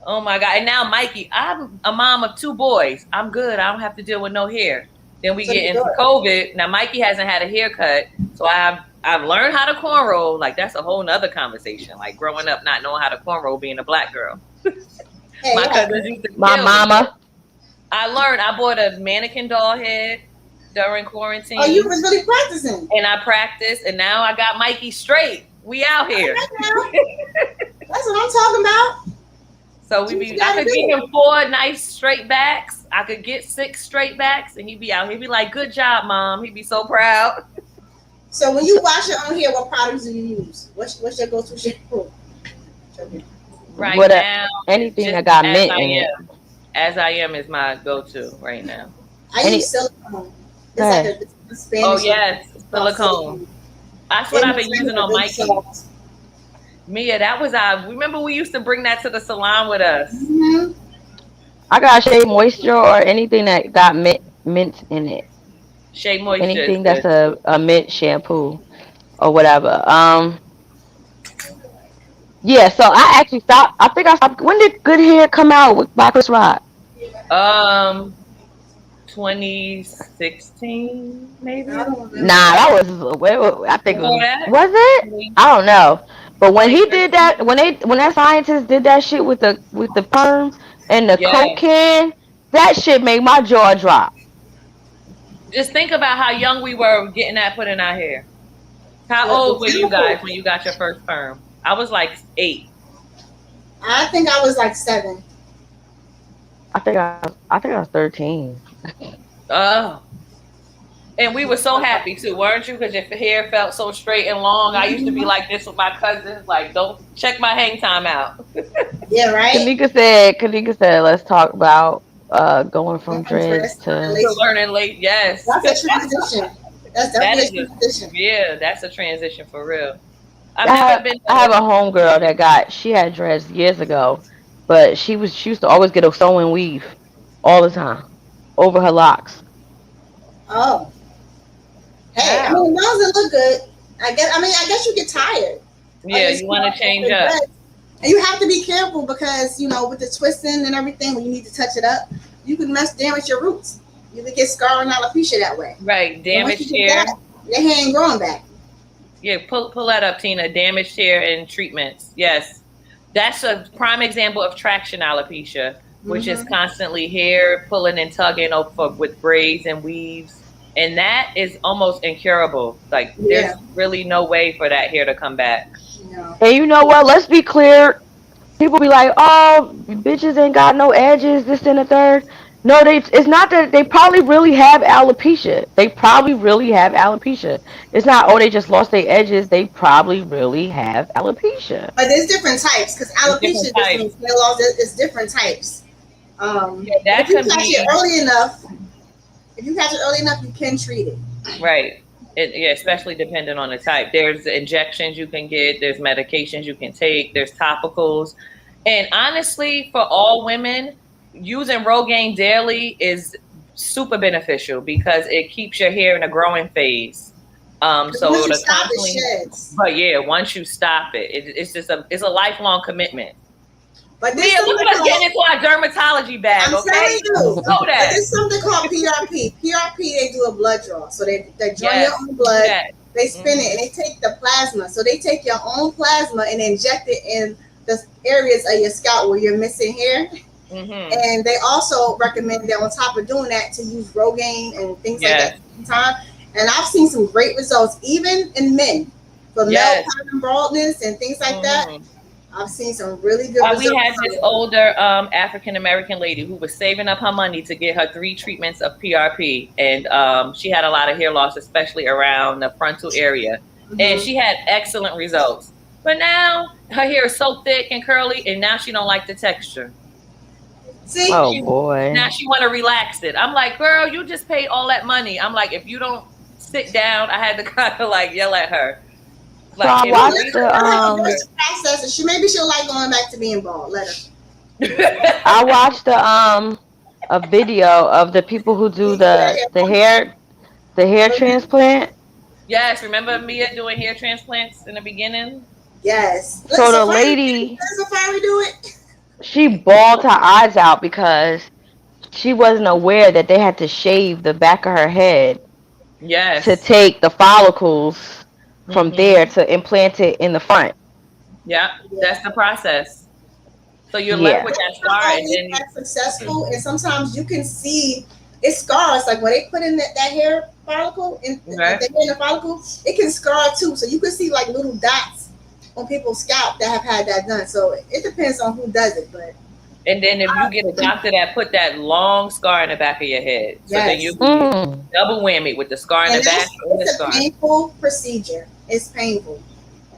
Oh my God. And now Mikey, I'm a mom of two boys. I'm good. I don't have to deal with no hair. Then we so get you do into it. COVID. Now Mikey hasn't had a haircut. So I've learned how to cornrow. Like that's a whole nother conversation. Like growing up not knowing how to cornrow being a black girl. Hey, My it cousins happens. used to My kill me. mama. I learned I bought a mannequin doll head during Oh, you quarantine was really practicing. and I practiced and now I got Mikey straight. We out All here. right now. That's what I'm talking about. So Do what you I got to could get do. him 4 nice straight backs. I could get 6 straight backs, and he'd be out. He'd be like, "Good job, mom." He'd be so proud. So when you wash your own hair, what products do you use? What's your go-to shampoo? Right What now, anything just that got as mint I in it. am. As I am is my go-to right now. I Any use silicone. It's like okay. a Oh Spanish one. yes, It's called silicone. silicone. That's what It I've makes been my using hair on really Mikey. soft. Mia, that was I. Remember we used to bring that to the salon with us. Mm-hmm. I got Shea Moisture or anything that got mint in it. Shea Moisture is Anything that's good. a mint shampoo or whatever. Yeah, so I actually stopped. I think I stopped. When did Good Hair come out by Chris Rock? Um, 2016, I maybe don't remember Nah, that. that was I think it before that. was it? 20, I don't know. But when he did 2013. that, when that scientist did that shit with the perm and the coke Yes. can, that shit made my jaw drop. Just think about how young we were getting that put in our hair. How The old were you guys chemical. when you got your first perm? I was like 8. I think I was like 7. I think I was 13. Oh, and we were so happy too, weren't you? Because your hair felt so straight and long. I used to be Mhm. like this with my cousins. Like, don't check my hang time out. Yeah, right. Kanika said, let's talk about going from Different dreads dress to to To relationship. learning late, yes. That's a transition. That's That definitely is a a transition. yeah. That's a transition for real. I've never been I have a to. homegirl that she had dreads years ago, but she used to always get a sew and weave all the time over her locks. Oh, hey, I How? mean, as long as it look good, I guess. I mean, I guess you get tired of Yeah, your you want to scalp change after up, dress, and you have to be careful because with the twisting and everything, when you need to touch it up, you can damage your roots. You can get scar and alopecia that way. right? And once you Damaged get hair. that, your hair ain't growing back. Yeah, pull that up, Tina. Damaged hair and treatments. Yes, that's a prime example of traction alopecia, which is Hmm. constantly hair pulling and tugging over with braids and weaves, and that is almost incurable. Like, Yeah. there's really no way for that hair to come back. No. And you know what? Let's be clear. People be like, "Oh, bitches ain't got no edges, this and the third." No, it's not that they probably really have alopecia. They probably really have alopecia. It's not, oh, they just lost their edges. They probably really have alopecia. But there's different types because It's different alopecia just types. means hair loss. It's different types. Yeah, But if that you can catch it be early enough, you can treat it. right. Yeah, especially depending on the type. There's injections you can get, there's medications you can take, there's topicals. And honestly, for all women, using Rogaine daily is super beneficial because it keeps your hair in a growing phase. Because So once you it'll stop, it constantly, sheds. but yeah, once you stop it, it's just it's a lifelong commitment. But there's Mia, look something at us getting called, into our dermatology bag, I'm telling okay? you, You know but that. there's something called PRP. PRP, they do a blood draw. So they draw your Yes, own we do blood, that. they spin it, Hmm. and they take the plasma. So they take your own plasma and inject it in the areas of your scalp where you're missing hair. Hmm. And they also recommend that on top of doing that to use Rogaine and things like that Yes. at the same time. And I've seen some great results, even in men, for male Yes. pattern baldness and things like that. Hmm. I've seen some really good We results had from this it. older African American lady who was saving up her money to get her 3 treatments of PRP, and she had a lot of hair loss, especially around the frontal area, and Hmm. she had excellent results. But now her hair is so thick and curly, and now she don't like the texture. See, Oh She boy. now she want to relax it. I'm like, girl, you just paid all that money. I'm like, if you don't sit down, I had to kind of like yell at her, So like, I can well, we let watched her, let her have a the birth process, and maybe she'll like going back to being bald. Let her. I watched a video of the people who do See, that hair the hair follicle. transplant. Yes, remember Mia doing hair transplants in the beginning? Yes. Look, So the Safari, lady, does Safari do it? she bawled her eyes out because she wasn't aware that they had to shave the back of her head to Yes. take the follicles from there Mm-hmm. to implant it in the front. Yeah, Yeah. that's the process. So you're left Yeah. with that It's not scar, and always then that successful, and sometimes you can see it scars. Like when they put in that hair follicle, like right, the hair in the follicle, it can scar too. So you can see like little dots on people's scalp that have had that done. So it depends on who does it, but and then if you get a doctor that put that long scar in the back of your head, so then you'll yes, be Mm. double whammy with the scar in and the back and the it's a scar. painful procedure. It's painful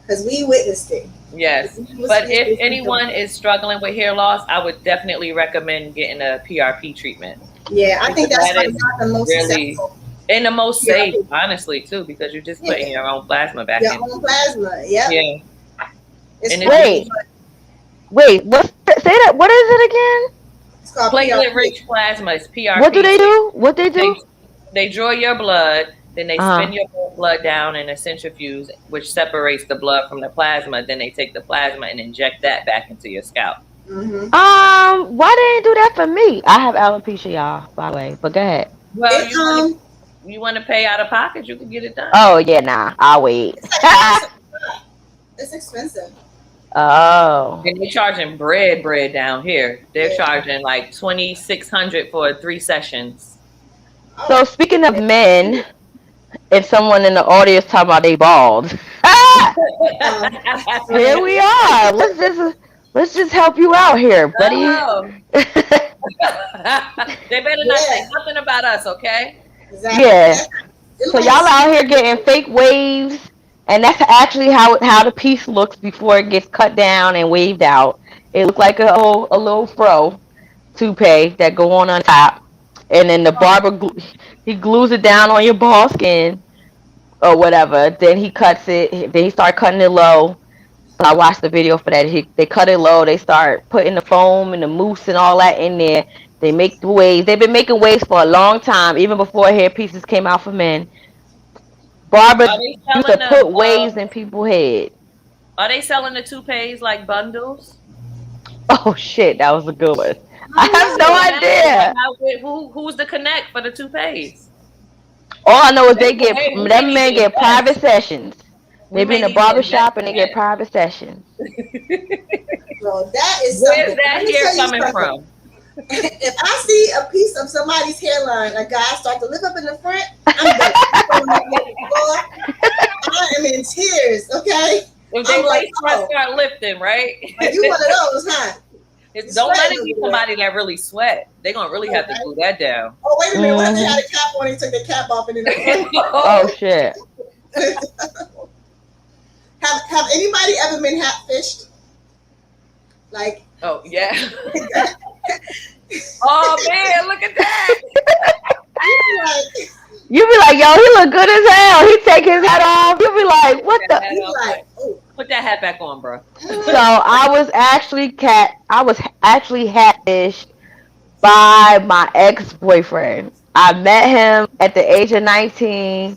because we witnessed it. Yes, We was but we if was anyone is struggling with hair loss, I would definitely recommend getting a PRP treatment Yeah, I think because that's that by is far the most really successful and the most safe, therapy. honestly, too, because you're just putting Yeah, your own plasma back your into own you. plasma. Yep, Yeah, it's and if fun. Wait, you say that. What is it again? It's called platelet PRP. rich plasma is What do PRP. they do? What they They do? they draw your blood, then they Uh spin huh. your blood down in a centrifuge, which separates the blood from the plasma. Then they take the plasma and inject that back into your scalp. Hmm. Why they didn't do that for me? I have alopecia, y'all, by the way. But go ahead. Well, It you want to pay out of pocket, you can get it done. Oh yeah, nah, I'll wait. it's like it's expensive. Oh. And they're charging bread down here. They're Yeah. charging like 2,600 for 3 sessions. Oh, So speaking of men, if someone in the audience talking about they bald, um, here yeah, we are. Let's just help you out here, buddy. Oh, they better not say yeah, nothing about us, okay? exactly. Yeah. It So look like y'all out here getting fake waves, and that's actually how the piece looks before it gets cut down and waved out. It looked like a little fro toupee that go on top, and then the barber he glues it down on your bald skin or whatever. Then he cuts it. Then he start cutting it low. I watched the video for that. They cut it low. They start putting the foam and the mousse and all that in there. They make the waves. They've been making waves for a long time, even before hair pieces came out for men. Are Barbers they used selling to the put waves in people's head. are they selling the toupees like bundles? Oh shit, that was a good one. I I have don't Like, know. no idea. who's the connect for the toupees? All I know is They they say, get hey, we may them need men to get private invest. sessions. We They be may in the need to barber invest shop and in they get that. private sessions. Bro, that is Where's something. that Let me hair tell you coming something. from? If I see a piece of somebody's hairline, a guy start to lift up in the front, I'm done. I'm throwing that on the floor. I am in tears. Okay, If they I'm like, lace front oh, start lifting, right? like you one of those, huh? You Don't let sweating it be over there. somebody that really sweat. They're gonna really Oh, have to right? glue that down. Oh, wait a minute. What if they had Hmm. a cap on and took their cap off and in the front? Oh shit. Have anybody ever been hat fished? Like, Oh yeah. Oh man, look at that. you be like, You be like, yo, he look good as hell. He take his hat off. You be like, what Put that the? hat you be off, like, like, oh, put that hat back on, bro. So I was actually catfished by my ex-boyfriend. I met him at the age of 19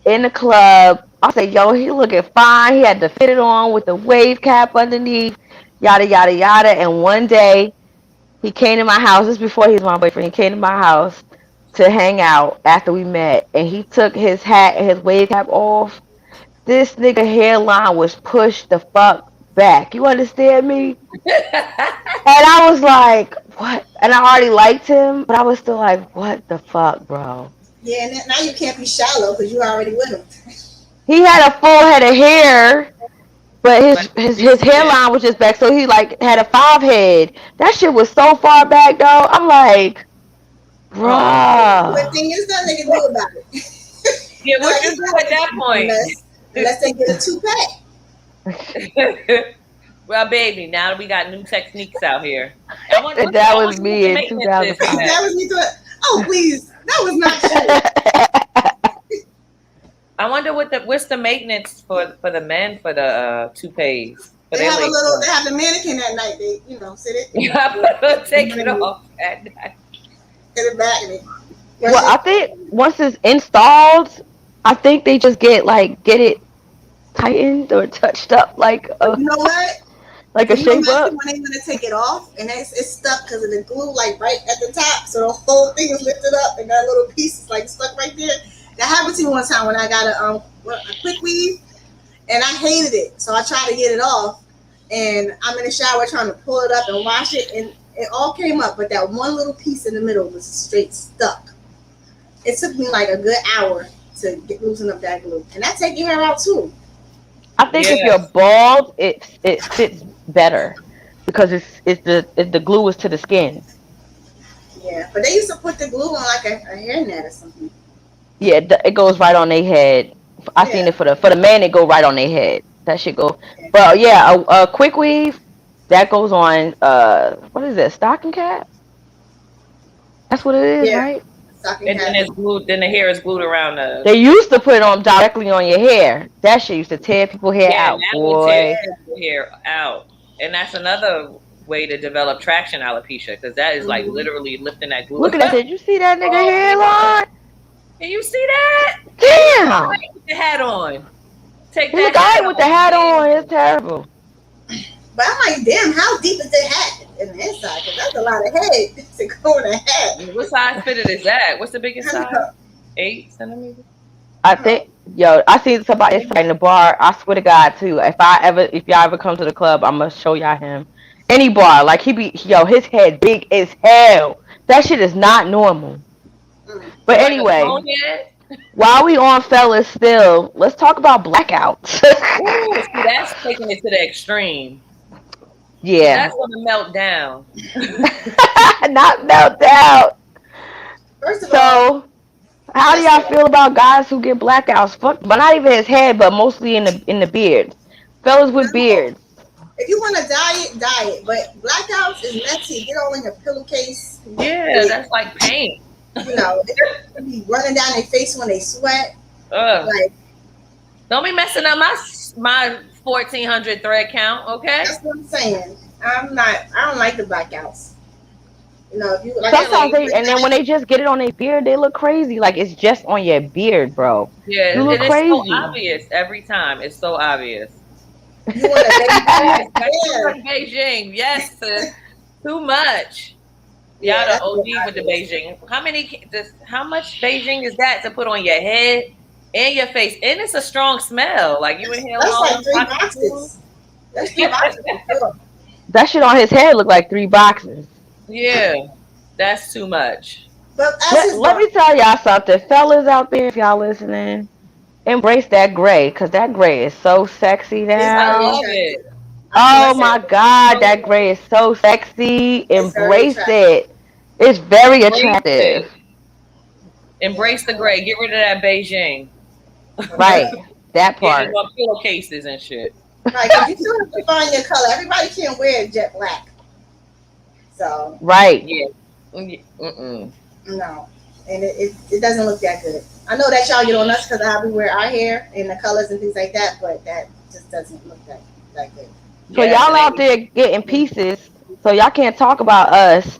in the club. I said, yo, he looking fine. He had the fitted on with the wave cap underneath, yada, yada, yada. And one day he came to my house. This is before he was my boyfriend. He came to my house to hang out after we met. And he took his hat and his wave cap off. This nigga hairline was pushed the fuck back. You understand me? And I was like, what? And I already liked him, but I was still like, what the fuck, bro? yeah. And now you can't be shallow because you already with him. He had a full head of hair, but But his his you his see it. hairline was just back, so he like had a 5 head. That shit was so far back, though. I'm like, Oh. But bruh. thing is, nothing they can do about it. Yeah, Like what you it's do not at that unless they get a toupee. point? Well, baby, now that we got new techniques out here. That I was wonder what the me in maintenance is for 2005. That that. was me doing. Oh please, that was not true. I wonder what's the maintenance for the men for the toupees for They their have a lace little. They front. have the mannequin at night. They sit it, You have to take it off at night. hit it back, and they brush Well, it. I think once it's installed, I think they just get it tightened or touched up But you know what? like a Can you shape imagine up. when they want to take it off and it's stuck because of the glue, like right at the top, so the whole thing is lifted up and that little piece is like stuck right there. That happened to me one time when I got a quick weave and I hated it, so I tried to get it off, and I'm in the shower trying to pull it up and wash it, and it all came up, but that one little piece in the middle was straight stuck. It took me like a good hour to loosen up that glue, and that take your hair out too. I think if Yeah. you're bald, it sits better because the glue is to the skin. Yeah, but they used to put the glue on like a hairnet or something. Yeah, it goes right on their head. I seen Yeah, it for the man. It go right on their head. That should go. yeah, But yeah, a quick weave that goes on. What is it? Stocking cap? That's what it is, yeah. right? Stocking And then cap. it's glued. Then the hair is glued around the. They used to put it on directly on your hair. That shit used to tear people hair Yeah, out, that would tear boy. your hair out, and that's another way to develop traction alopecia because that is like Mm-hmm. literally lifting that glue. Look at that. Did you see that nigga Oh man, hairline? can you see that? He look Damn. alright with the hat on. Take He look that hat alright with the off, hat man. on. It's terrible. But I'm like, damn, how deep is the hat in the inside? Because a lot of head to go in a hat. What size fitted is that? What's the biggest I size? know. 8 centimeters? I Oh, think, yo, I seen somebody say in the bar. I swear to God, too. If y'all ever come to the club, I'm gonna show y'all him. Any bar, like yo, his head big as hell. That shit is not normal. mm. But Like a anyway, cone head? while we on fellas, still, let's talk about blackouts. Ooh, see, that's taking it to the extreme. Because Yeah, that's going to melt down. not meltdown. First of all, So, how do let's y'all say feel about guys who get blackouts? Fuck, but not even his head, but mostly in the beard. Fellas with no. beards. If you want to diet, diet. But blackouts is messy. Get all in your pillowcase. Yeah, It, that's like paint. it be running down their face when they sweat. Ugh. Like Don't be messing up my 1,400 thread count, okay? that's what I'm saying. I don't like the blackouts. If you like I said, Sometimes Really? they, and then when they just get it on their beard, they look crazy. Like it's just on your beard, bro. Yeah, You look and it's so crazy. obvious every time. It's so obvious. you want a Beijing, Yes, that's too yeah, much Beijing. Yes, sis. Too much. Y'all yeah, the that's what OG with the obvious. Beijing. How much Beijing is that to put on your head and your face? And it's a strong smell. Like you inhaling That's all like them three toxic boxes. That's three boxes for sure. That shit on his head look like 3 boxes. Yeah, that's too much. But as Let his Let me tell y'all something, fellas out there, if y'all listening, embrace that gray, cause that gray is so sexy it's I very now. love it. attractive. I think Oh it's my very, God, So that gray is so sexy. it's very Embrace attractive. it. It's very embrace attractive. it. Yeah, Embrace the I like gray. Get rid of that Beijing. it. For Right, real. that Getting it part. on pillowcases and shit. Right, because you still have to find your color. Everybody can't wear jet black. So Right. Yeah. Mm-mm. no, and it doesn't look that good. I know that y'all get on us because of how we wear our hair and the colors and things like that, but that just doesn't look that good. So Yes, y'all and out there getting pieces. So y'all can't talk about us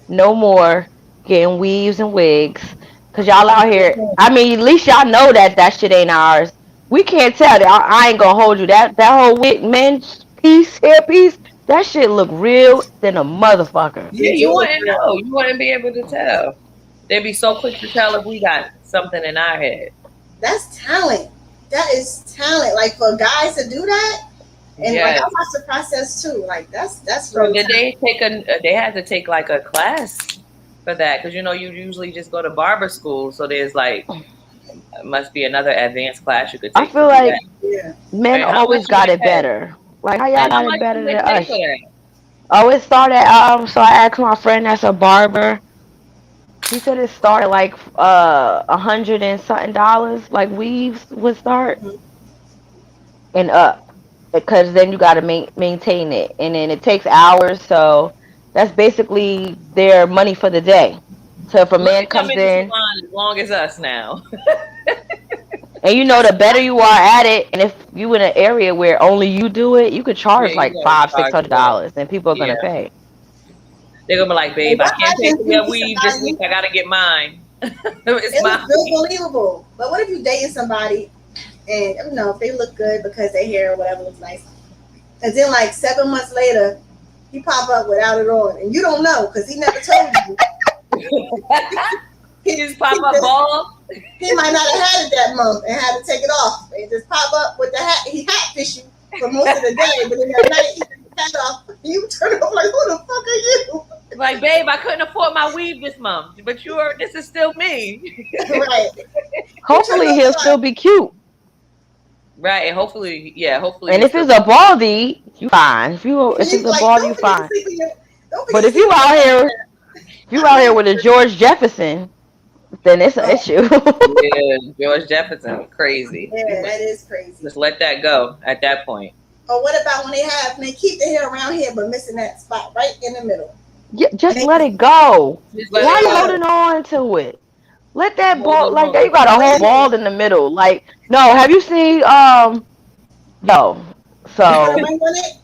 no more getting weaves and wigs. Cause y'all out here. I mean, at least y'all know that shit ain't ours. We can't tell. I ain't gonna hold you. That whole wig men's piece, hair piece, that shit look real than a motherfucker. yeah, It you do look wouldn't real. know. You wouldn't be able to tell. They'd be so quick to tell if we got something in our head. That's talent. That is talent. Like for guys to do that, and like I Yes. watch the process too. Like that's So real did talent. they take they had to take like a class for that? Because you know you usually just go to barber school, so there's like must be another advanced class you could I take to feel do that. like Yeah. men And how much always do got they it pay? better. Like how y'all And how got it much do better they than pay for us. that? Oh, it started. So I asked my friend that's a barber. He said it started like $100 and something dollars. Like weaves would start Mhm. and up, because then you got to maintain it, and then it takes hours. So that's basically their money for the day. So if a Look man at them comes in the in, salon as long as us now. and the better you are at it, and if you in an area where only you do it, you could Yeah, charge you like gotta five, six charge hundred more. dollars, and people are Yeah. gonna pay. They're gonna be like, And babe, I what can't pay happens for if you your meet weave this week. somebody? I gotta get mine. It's It my looks real week. believable. But what if you dating somebody and if they look good because their hair or whatever looks nice, and then like 7 months later, he pop up without it on, and you don't know because he never told you. He He, just pop he up just bald. he might not have had it that month and had to take it off and just pop up with the hat. He hat fish you for most of the day, but then at night he take the hat off. You turn it off like, who the fuck are you? Like, babe, I couldn't afford my weave this month, but this is still me. Right. You turn it Hopefully off he'll like, still be cute. Right, and hopefully, yeah, hopefully And he'll if still it's be a cute. baldy, you fine. If you it's a like, baldy, you fine. don't forget But to if sleep you in your out bed. here, if you out here with a George Jefferson, then it's an Oh, issue. Yeah, George Jefferson, crazy. yeah, You that is crazy. just let that go at that point. Or what about when they keep the hair around here but missing that spot right in the middle? And Just they let just, it go. Just let Why it you go. yeah, holding on to it? Let that ball, Holding like on. you got a whole wait a ball minute. in the middle. Like, no, have you seen yo, You put a so ring on it?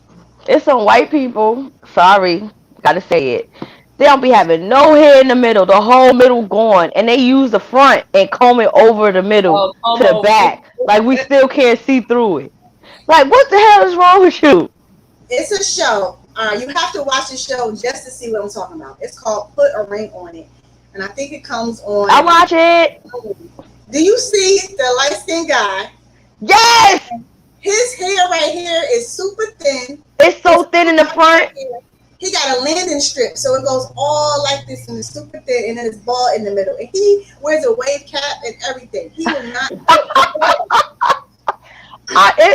it's some white people, sorry, gotta say it. They don't be having no hair in the middle, the whole middle gone, and they use the front and comb it over the middle Oh, come to the over. back. Like we still can't see through it. Like what the hell is wrong with you? It's a show. You have to watch the show just to see what I'm talking about. It's called Put a Ring on It, and I think it comes I on. watch it. Do you see the light skinned guy? Yes, His hair right here is super thin. it's His so thin in the arm right front. here, he got a landing strip, so it goes all like this and it's super thin, and then it's bald in the middle. And he wears a wave cap and everything. He will not.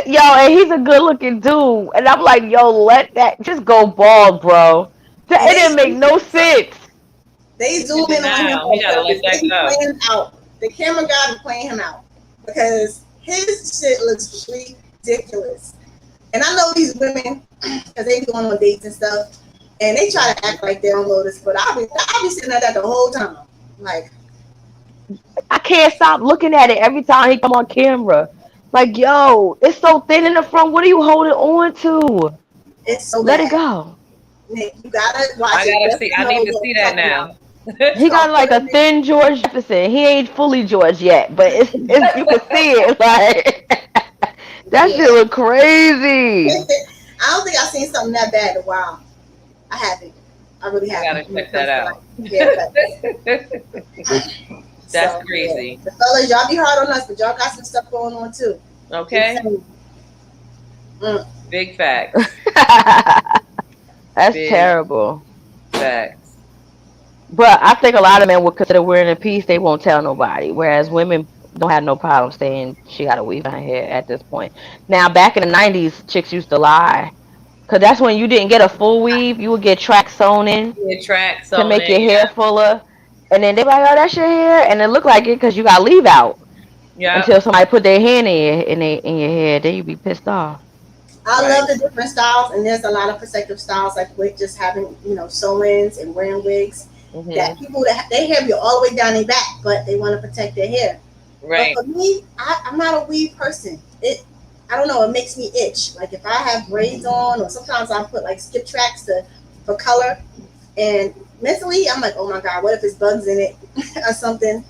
Yo, and he's a good looking dude, and I'm like, yo, let that just go bald, bro. And It didn't make no sense. they Is zoom it in on him now? He on gotta let purpose. that They be go. playing him out. The camera guy be playing him out because his shit looks ridiculous. And I know these women because they be going on dates and stuff, and they try to act like they don't notice, but I'll be sitting at that the whole time, like I can't stop looking at it every time he come on camera. Like, yo, it's so thin in the front. What are you holding on to? it's so Let it bad. go. Nick, you gotta I watch it gotta just see. to I know need to what see I'm that talking now. about. It's He got called like a thin George Jefferson. He ain't fully George yet, but it's you can see it. Like that shit Yeah. look crazy. I don't think I've seen something that bad in a while. I haven't. I really I haven't gotta when check it that comes to like out. haircuts. That's So yeah, crazy. the fellas, y'all be hard on us, but y'all got some stuff going on too. Just Okay. saying. Mm. Big facts. That's Big terrible. facts. But I think a lot of men would consider wearing a piece. They won't tell nobody. Whereas women don't have no problem saying she got a weave in her hair at this point. Now, back in the 90s, chicks used to lie. Because that's when you didn't get a full weave. You would get tracks sewn in Yeah, track to sewn make in. your hair fuller. And then they be like, oh, that's your hair. And it looked like it because you got leave out. Yep. Until somebody put their hand in your hair. Then you be pissed off. I love Right. the different styles, and there's a lot of protective styles like with just having sew-ins and wearing wigs. That Mhm. people that they hair be all the way down their back, but they want to protect their hair. But Right. for me, I'm not a weave person. I don't know. It makes me itch. Like if I have braids on, or sometimes I put like skip tracks for color, and mentally I'm like, oh my god, what if it's bugs in it or something?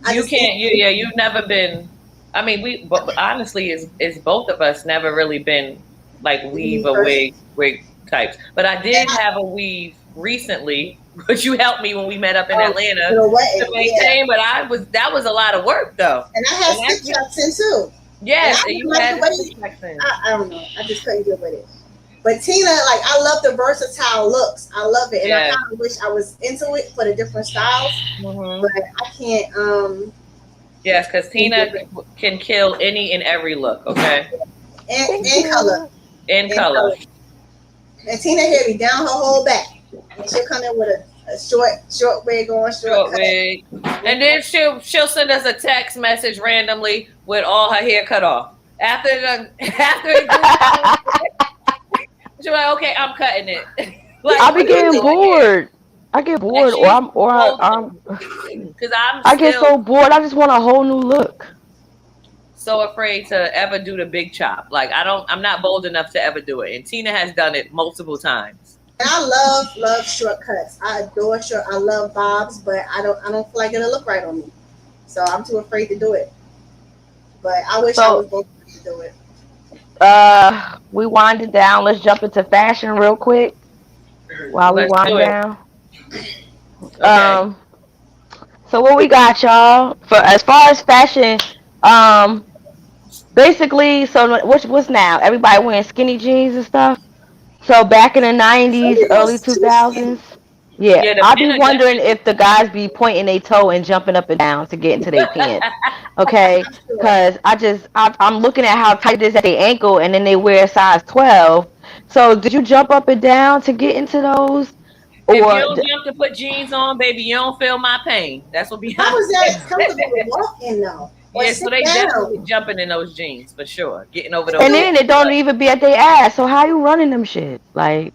I You just can't can't. Yeah. You've never been. I mean, but honestly, is both of us never really been like be a weave weave or person. wig types. But I And did have a weave recently, which you helped me when we met up in Atlanta little to wedding, yeah. maintain. But that was a lot of work though, And I had and skip that's just tracks in too. And yes. I And didn't you like had the the skip way tracks in. I don't know. I just couldn't get with it. But Tina, like I love the versatile looks. I love it, and I Yes. kind of wish I was into it for the different styles. But Hmm. I can't. Yes, because Can't do Tina it. can kill any and every look. Okay, Thank And color, you. in and color. color. And Tina hair be down her whole back, and she'll come in with a short wig on, short Short cut. wig. And then she'll send us a text message randomly with all her hair cut off. After it grew down, she's like, okay, I'm cutting it. I Like be getting literally, like yeah. bored. I get Like bored, she's I'm bold because I'm I get still so bored. I just want a whole new look. so afraid to ever do the big chop. Like I'm not bold enough to ever do it. And Tina has done it multiple times. And I love shortcuts. I adore short. I love bobs, but I don't feel like it'll look right on me. So I'm too afraid to do it. But I wish I was So, bold enough to do it. we wind it down. Let's jump into fashion real quick while we Let's do wind it. down. Okay. Um, so what we got, y'all? For as far as fashion, um, basically, so what's now? Everybody wearing skinny jeans and stuff. So back in the Some 90s, people early was too skinny. 2000s, yeah, Yeah, the I be men are wondering definitely if the guys be pointing their toe and jumping up and down to get into their pants. Okay, I'm sure. because I'm looking at how tight it is at their ankle, and then they wear a size 12. So did you jump up and down to get into those, if you or don't jump to put jeans on, baby, you don't feel my pain. That's what How Beyonce was that comfortable to walk in though, or yeah, so sit they down? definitely jumping in those jeans for sure. Getting over And those and then, then ankles. it don't even be at their ass? So how you running them shit? Like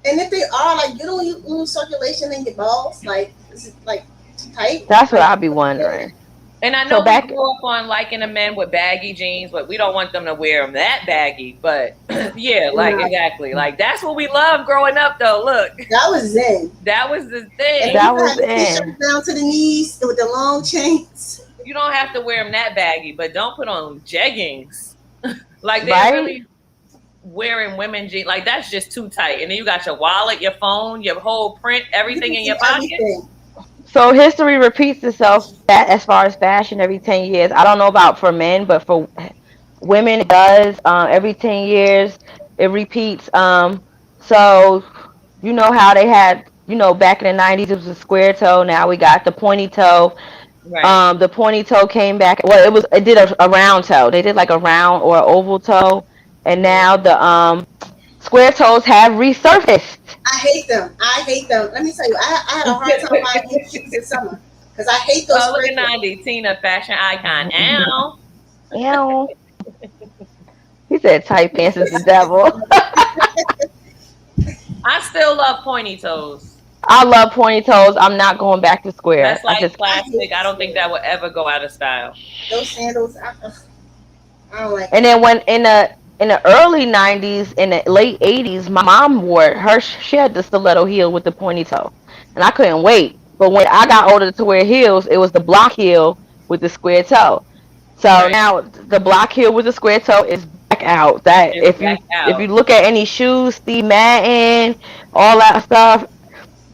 and if they are like, you don't lose circulation in your balls, like is it like too tight? that's what Like, I be wondering. And I So know we back, grew up on liking the men with baggy jeans, but we don't want them to wear them that baggy. But yeah, like nah, exactly. Like that's what we loved growing up though. Look, that was zen. that was the And thing. they that used to have was the in t-shirts down to the knees with the long chains. You don't have to wear them that baggy, but don't put on jeggings. Like they're right. really wearing women jeans. Like that's just too tight. And then you got your wallet, your phone, your whole print, You everything can in see your pocket. everything. So history repeats itself as far as fashion every 10 years. I don't know about for men, but for women it does. Every 10 years it repeats. So you know how they had, back in the 90s it was a square toe. Now we got the pointy toe. Right. The pointy toe came back. Well, it did a round toe. They did like a round or oval toe, and now Mm-hmm. the square toes have resurfaced. I hate them. I hate them. Let me tell you, I had a hard time buying any shoes this summer because I hate those Oh, look square at toes. 90. Tina, fashion icon. Ow. Ew. He said tight pants is the devil. I still love pointy toes. I love pointy toes. I'm not going back to square. That's I like just I hate classic. I don't think square. that will ever go out of style. Those sandals. I don't like And them. then when in the early 90s, in the late 80s, my mom wore it. She had the stiletto heel with the pointy toe, and I couldn't wait. But when I got older to wear heels, it was the block heel with the square toe. So Right. now the block heel with the square toe is back out. That It's if back you out. look at any shoes, Steve Madden, all that stuff,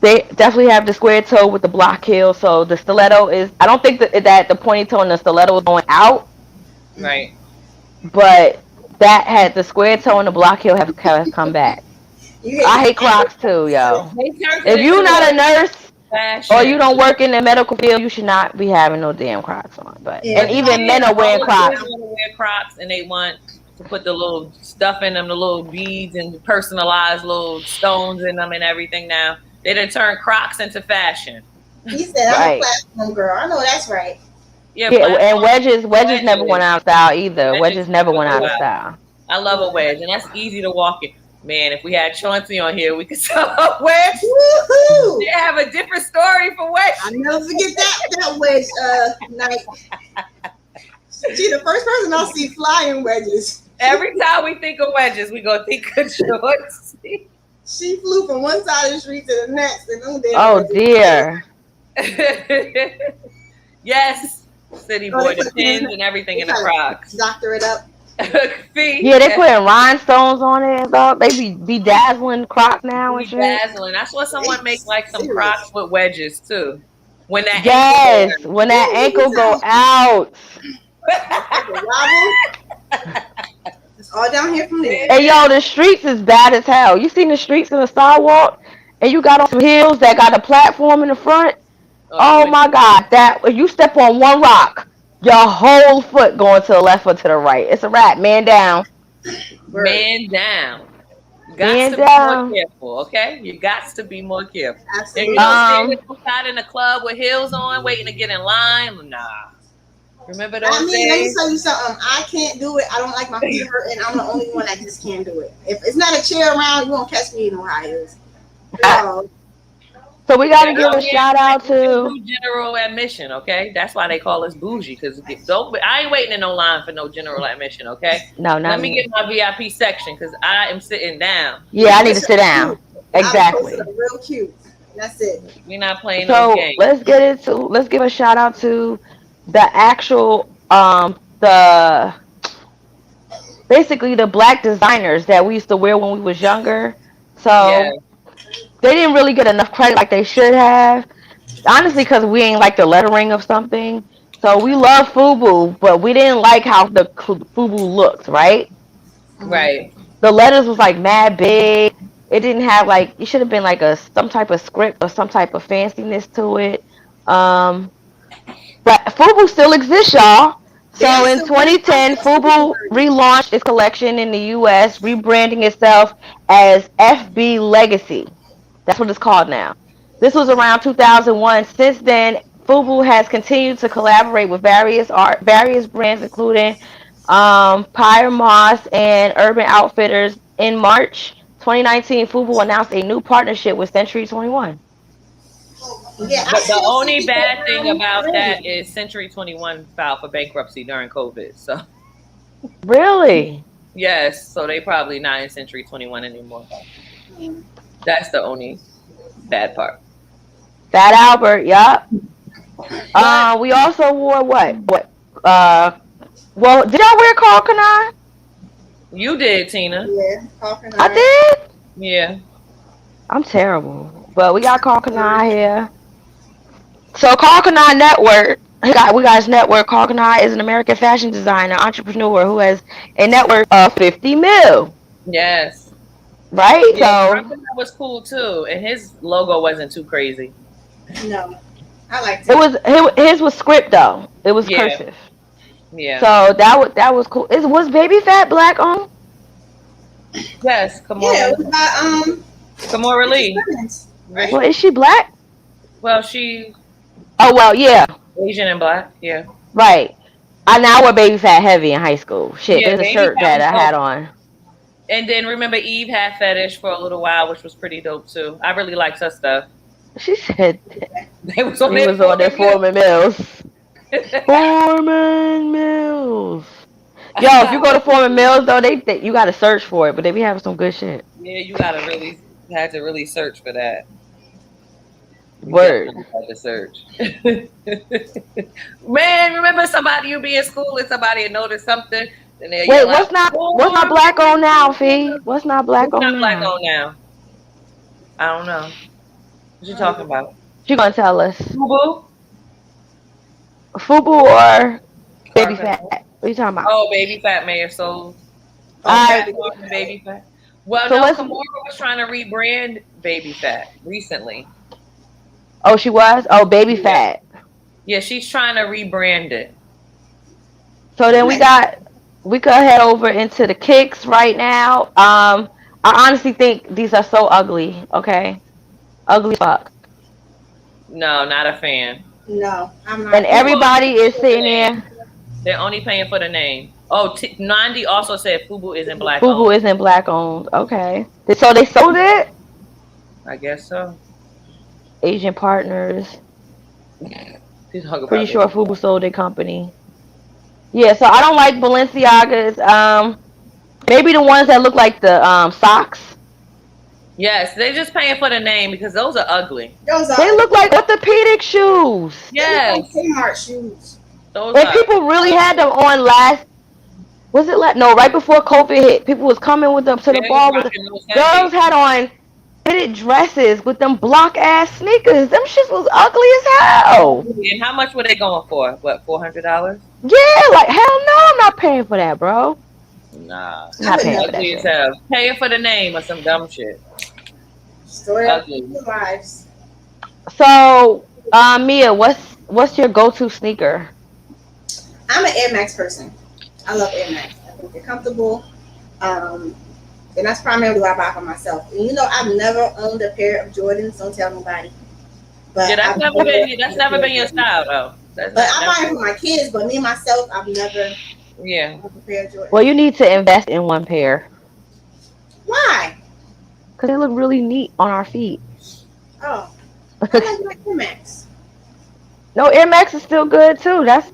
they definitely have the square toe with the block heel. So the stiletto is. I don't think that the pointy toe and the stiletto is going out, Mm. Right. but that had the square toe and the block heel have come back. You hate I them hate Crocs too, ankle too. yo. They turned it If into you're not a a nurse or you fashion. don't work in the medical field, you should not be having no damn Crocs on. But Yeah, and the even Crocs men Yeah, are are all wearing the out Crocs. kids now. want to wear Crocs and they want to put the little stuff in them, the little beads and personalized little stones in them and everything now. They done turned Crocs into fashion. He said, "I'm a Right. platform girl." I know that's right. Yeah, Yeah, and platform wedges never went wedges. out of style either. Wedges Wedges never never went go out of out. style. I love a Oh, wedge, and that's easy to walk in. Man, if we had Chauncey on here, we could tell a wedge. They woohoo! have a different story for I'll wedge. never forget that wedge night. She the first person I'll see flying wedges. Every time we think of wedges, we go think of Chauncey. She flew from one side of the street to the next, and them damn Oh wedges. dear. Yes, city Oh, they boy, the put pins. pins and everything They in the try to Crocs. doctor it up. Feet, Yeah, they yes, putting rhinestones on it and stuff. They be bedazzling Crocs now and shit. bedazzling. I saw They someone make like some Crocs serious. with wedges too. When that ankle go Yes, when that Ooh, you ankle can go tell out. they take a wobble. It's all down here from there. And yo, the streets is bad as hell. You seen the streets in the sidewalk, and you got on some heels that got a platform in the front. oh, you Oh in my God, that if you step on one rock, your whole foot going to the left or to the right. It's a wrap. Man down. Word. man down. Got Man to be more down. careful, okay? You got to be more careful. If you Absolutely. don't stand Um, outside in the club with heels on, waiting to get in line, nah. Remember I those mean, let me days? tell you something. I can't do it. I don't like my feet hurting. I'm the only one that just can't do it. If it's not a chair around, you won't catch me in no high heels. No. so we Yeah, gotta give a out here shout out we don't to do general admission, okay? That's why they call us bougie, because don't. I ain't waiting in no line for no general admission, okay? no, Let not me me. get my VIP section because I am sitting down. Yeah, I need to Just sit real cute. down. I'll be posted up Exactly. real cute. That's it. We're not playing those So games. let's give a shout out to the actual the basically the black designers that we used to wear when we was younger. Yeah, So they didn't really get enough credit like they should have. Honestly, because we ain't like the lettering of something. So we love FUBU, but we didn't like how the FUBU looked, right? Hmm. right. The letters was like mad big. It didn't have like it should have been like a some type of script or some type of fanciness to it. Um, but FUBU still exists, y'all. They So are in still running 2010, contests for people FUBU birthday. relaunched its collection in the U.S., rebranding itself as FB Legacy. That's what it's called now. This was around 2001. Since then, FUBU has continued to collaborate with various brands, including Pyre Moss and Urban Outfitters. In March 2019, FUBU announced a new partnership with Century 21. Yeah, I But the still see only people bad thing around about wearing that them. is Century 21 filed for bankruptcy during COVID. So Really? yes, so they probably not in Century 21 anymore. That's the only bad part. Fat Albert, yup. But We also wore what? What? Well, did y'all wear Carl Kanai? You did, Tina. Yeah, Hawk and I I. did. Yeah. I'm terrible, but we got Carl Kanai here. So Carl Kanai Network. We got his network. Carl Kanai is an American fashion designer, entrepreneur who has a net worth of 50 mil. Yes. Right. Yeah, So Carson was cool too, and his logo wasn't too crazy. No, I liked it it. was his was script though. It was Yeah, cursive. yeah. So that was cool. Was Baby Fat black owned? Yes, Yeah, it Kamora, was by Kamora Richard Lee, Simmons, Rich. right? Well, is she black? Well, she Oh well, yeah, Asian and black. Yeah, right. I now wear Baby Fat heavy in high school. Shit, yeah. there's a Baby shirt Fat that was I had dope. on. And then remember, Eve had fetish for a little while, which was pretty dope too. I really liked her stuff. She said They was on she there was on for there review. Foreman Mills. Foreman Mills. Yo, if you go to Foreman Mills though, they you gotta search for it, but they be having some good shit. Yeah, you gotta really had to really search for that. You Word. definitely had to search. Man, remember somebody you be in school and somebody had noticed something and they Wait, yell out, what's not "Foreman!" black on now, Fee? What's not black Who's on not black now? on now? I don't know. What you I don't talking know. about? She gonna tell us. Fubu? Fubu or Baby Carson. Fat? What you talking about? Oh, Baby Fat Mayor Souls. Oh, Okay, Alright, Fat Baby Carson, Fat. Baby Fat. Well, so no, let's. Kimora was trying to rebrand Baby Fat recently. Oh, she was. Oh, Baby Yeah. Fat. Yeah, she's trying to rebrand it. So then Yeah. we could head over into the kicks right now. I honestly think these are so ugly. Okay, ugly fuck. No, not a fan. No, I'm And not. Fubu Even only everybody paying is for the sitting name. there. They're only paying for the name. Oh, Nandi also said Fubu isn't black Fubu owned. isn't black owned. Okay, so they sold it. I guess so. Asian partners. He's talking Pretty about sure Baby Fubu Fat. sold their company. Yeah, so I don't like Balenciagas. Maybe the ones that look like the socks. Yes, they're just paying for the name because those are ugly. those are They look ugly. like orthopedic shoes. They look like Yes, Kmart shoes. those And are people really had them ugly. on last. Was it no, right before COVID hit? People was coming with them to the They was ball with rocking those girls heavy. had on fitted dresses with them block ass sneakers. Them shits was ugly as hell. Ugly. And how much were they going for? What, $400? Yeah, like hell no, I'm not paying for that, bro. Nah. I'm I not would paying never for that Ugly as shit. hell. Paying for the name or some dumb shit. story of Ugly. people's lives. So, Mia, what's your go to sneaker? I'm an Air Max person. I love Air Max. I think they're comfortable. Um, and that's primarily what I buy for myself. And I've never owned a pair of Jordans. Don't tell nobody. Yeah, But that's I've never never been that's owned a never pair been of your Jordans. style though. That's But not I never buy it for my kids. But me myself, I've never yeah. owned a pair of Well, Jordans. you need to invest in one pair Why? because they look really neat on our feet. Oh, I like my Air Max. No, Air Max is still good too. That's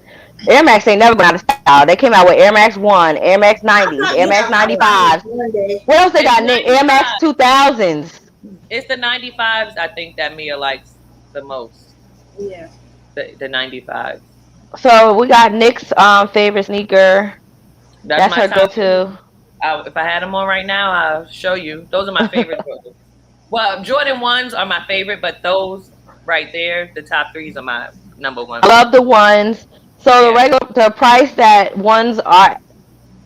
Air Max ain't never been out of style. They came out with Air Max One, Air Max I 90s, thought, Air Max I thought 95s. one day. What else they It's got, Nick? Air Max 95. 2000s. It's the 95s I think that Mia likes the most. Yeah. The 95s. So we got Nick's favorite sneaker. That's That's my her top two. go-to. If I had them on right now, I'll show you. Those are my favorite Jordans. Well, Jordan 1s are my favorite, but those right there, the top threes are my number one I love favorite. the ones. So Yeah. the price that ones are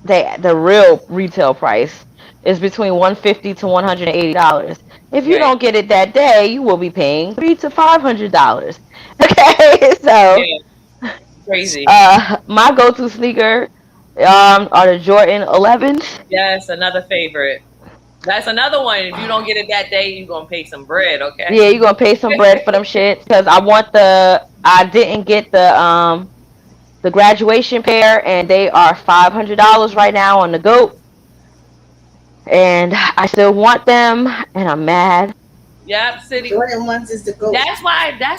the real retail price is between 150 to $180. If you Right. don't get it that day, you will be paying $300 to $500. Okay, so Yeah. Crazy. my go-to sneaker are the Jordan 11s. Yes, another favorite. That's another one. If you don't get it that day, you're gonna pay some bread, okay? Yeah, you're gonna pay some bread for them shits because I didn't get the graduation pair and they are $500 right now on the goat and I still want them and I'm mad. Yep, city. Jordan ones is the goat. That's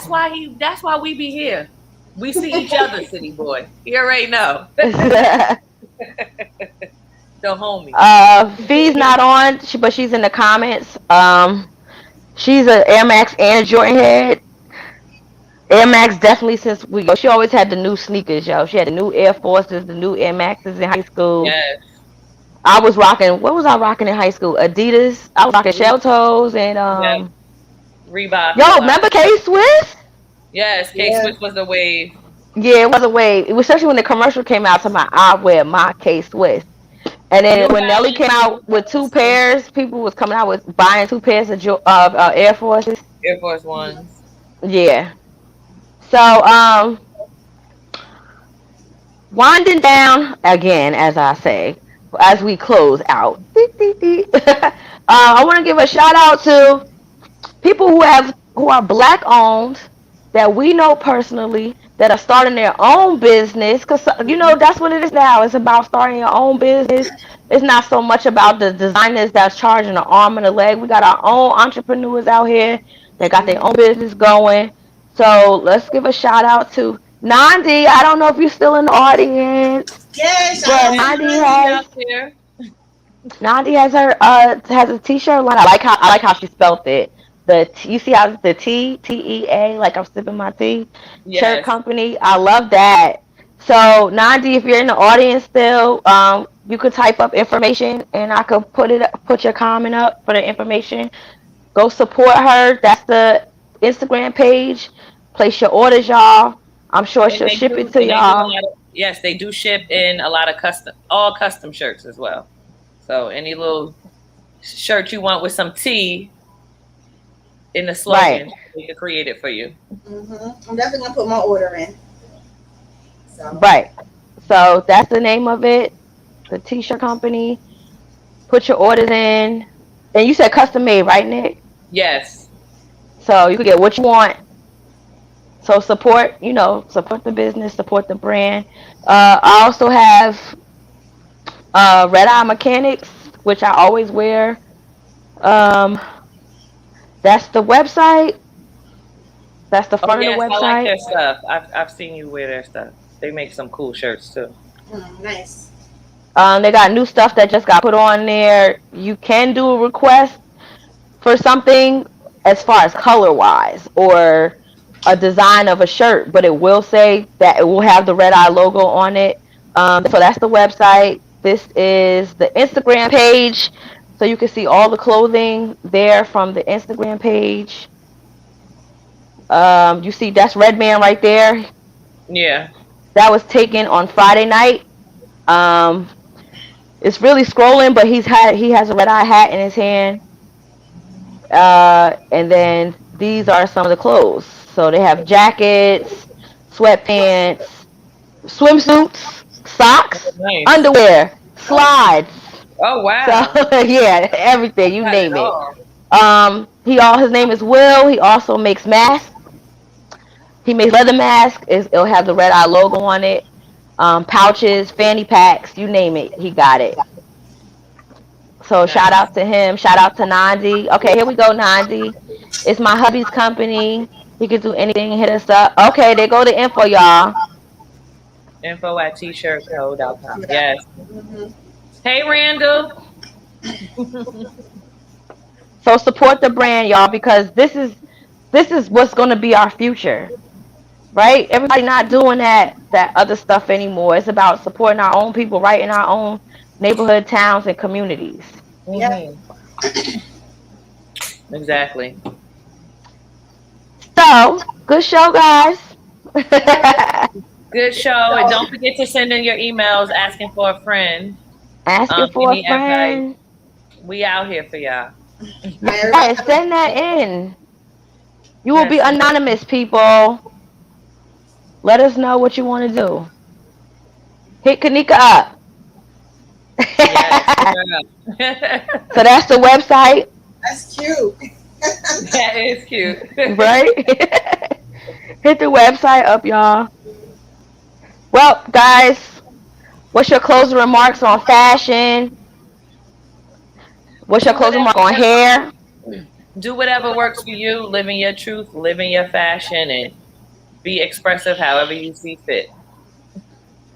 why we be here. We see each other, city boy. You already know. The homie. Fee's not on, but she's in the comments. She's an Air Max and a Jordan head. Air Max definitely since she always had the new sneakers, yo. She had the new Air Forces, the new Air Maxes in high school. Yes. I was rocking. What was I rocking in high school? Adidas. I was rocking Re- shell toes and yeah, Reebok a Yo, lot. remember K Swiss? Yes, K Yeah. Swiss was the wave. Yeah, it was a way. It was especially when the commercial came out to my I wear my K Swiss. And then New when Nelly came Balance, out New with two Balance too. pairs, people was coming out with buying two pairs of Air Forces. Air Force Ones. Yeah. So winding down again, as I say, as we close out. I want to give a shout out to people who are black owned that we know personally that are starting their own business because Mhm. that's what it is now. It's about starting your own business. It's not so much about the designers that's charging an arm and a leg. We got our own entrepreneurs out here that got their own Mhm. business going. So let's give a shout out to Nandi. I don't know if you're still in the audience, Yeah, shout but out to And Nandi Nandi Nandi. has out there. Nandi has a t-shirt line. I like how she spelled it. You see how the TEA, like I'm sipping my tea, shirt Yes. company. I love that. So Nandi, if you're in the audience still, you could type up information and I could put your comment up for the information. Go support her. That's the Instagram page. Place your orders, y'all. I'm sure she'll ship it to And they do a y'all. lot of, yes, they do ship in a lot of all custom shirts as well. So any little shirt you want with some T in the Right, slogan, we can create it for you. I'm definitely gonna put my order in. So right. So that's the name of it. The t-shirt company. Put your orders in. And you said custom made, right, Nick? Yes. So you could get what you want. So support, support the business, support the brand. I also have Red Eye Mechanics, which I always wear. Um, that's the website. That's the Oh front of the yes, I like website. their stuff. I've seen you wear their stuff. They make some cool shirts too. nice. They got new stuff that just got put on there. You can do a request for something as far as color wise or a design of a shirt, but it will say that it will have the Red Eye logo on it. So that's the website. This is the Instagram page. So you can see all the clothing there from the Instagram page. You see that's Redman right there. Yeah. That was taken on Friday night. Um, it's really scrolling, but he has a red eye hat in his hand. And then these are some of the clothes. So they have jackets, sweatpants, swimsuits, Oh, socks, nice. underwear, Oh, slides. Oh So wow. yeah, everything you Got it name it. all. His name is Will. He also makes masks. He makes leather masks. It'll have the Red Eye logo on it. Pouches, fanny packs, you name it, he got it. So shout Nice. out to him. Shout out to Nandi. Okay, here we go, Nandi. It's my hubby's company. He can do anything. Hit us up. Okay, there go the info, y'all. Info at tshirtco.com. yeah. Yes. Mm-hmm. Hey Randall. So support the brand, y'all, because this is what's gonna be our future, right? Everybody not doing that other stuff anymore. It's about supporting our own people right in our own neighborhood, towns, and communities. Yeah. Hmm. Exactly. So good show, guys. All right. Good show. And So don't forget to send in your emails asking for a friend. Asking for a Any advice. friend. We out here for y'all. everybody Yes, have a send that in. You will be Yes. anonymous, people. Let us know what you want to do. Hit Kanika up. Yes. That So that's the website, that's cute. is cute. right? Hit the website up, y'all. Well, guys, what's your closing remarks on fashion? What's your do closing whatever remark on hair? do whatever works for you. Live in your truth. Live in your fashion, and be expressive however you see fit.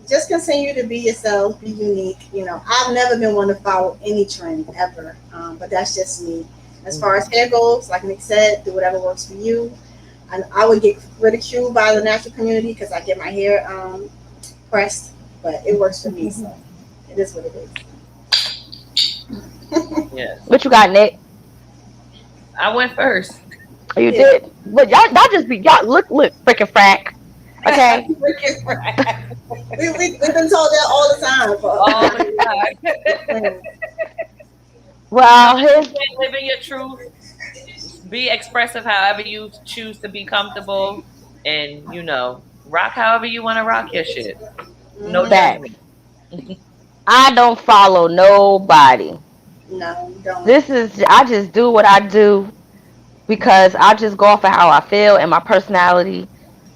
Just continue to be yourself, be unique. I've never been one to follow any trend ever, but that's just me. As far as hair goes, like Nick said, do whatever works for you. And I would get ridiculed by the natural community because I get my hair pressed, but it works for me, so it is what it is. Yes. What you got, Nick? I went first. Oh, you Yeah. did. But y'all just be y'all look freaking frack. Okay. Freaking right. We've been told that all the time. All the time. Mm. Well, Be his confident, live in your truth. Be expressive however you choose to be comfortable. And, rock however you want to rock your shit. No Mhm. facts. judgment. I don't follow nobody. No, you don't. This is I just do what I do because I just go off of how I feel and my personality.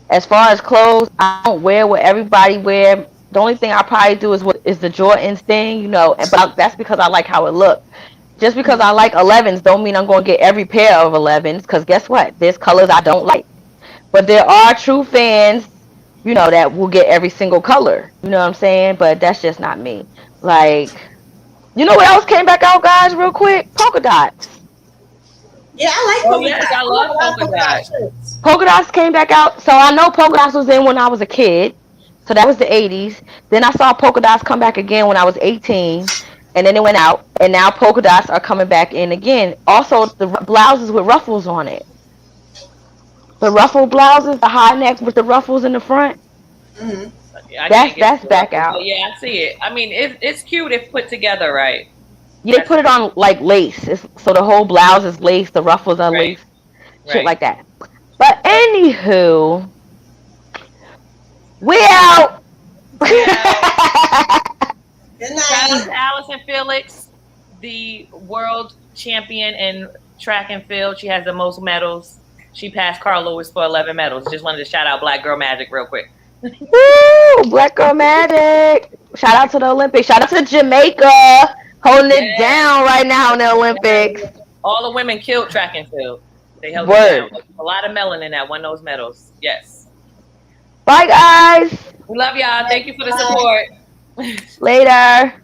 As far as clothes, I don't wear what everybody wear. The only thing I probably do is the Jordans thing, but that's because I like how it look. Just because I like 11s don't mean I'm going to get every pair of 11s because guess what? There's colors I don't like. But there are true fans, that will get every single color. You know what I'm saying? But that's just not me. Like, you know what else came back out, guys, real quick? Polka dots. Yeah, I like Oh, polka yes, dots. I I have a love lot of polka polka dot dot. shirts. Polka dots came back out. So I know polka dots was in when I was a kid. So that was the 80s. Then I saw polka dots come back again when I was 18. And then it went out. And now polka dots are coming back in again. Also, the blouses with ruffles on it. The ruffle blouses, the high necks with the ruffles in the front. Hmm. I That's can't get that's the back ruffles, but out. yeah, I see it. I mean, it's cute if put together right. Yeah, they That's put it nice. on like lace. So the whole blouse is lace, the ruffles are Right, lace, shit right. like that. But Yep. anywho, we out. We out. Good Shout out night. to Allison Felix, the world champion in track and field. She has the most medals. She passed Carl Lewis for 11 medals. Just wanted to shout out Black Girl Magic real quick. Woo! Black Girl Magic. Shout out to the Olympics. Shout out to Jamaica holding it Yes. down right now in the Olympics. All the women killed track and field. They held it down. Word. A lot of melanin that won those medals. Yes. Bye, guys. We love y'all. Thank you for the Bye. support. Later.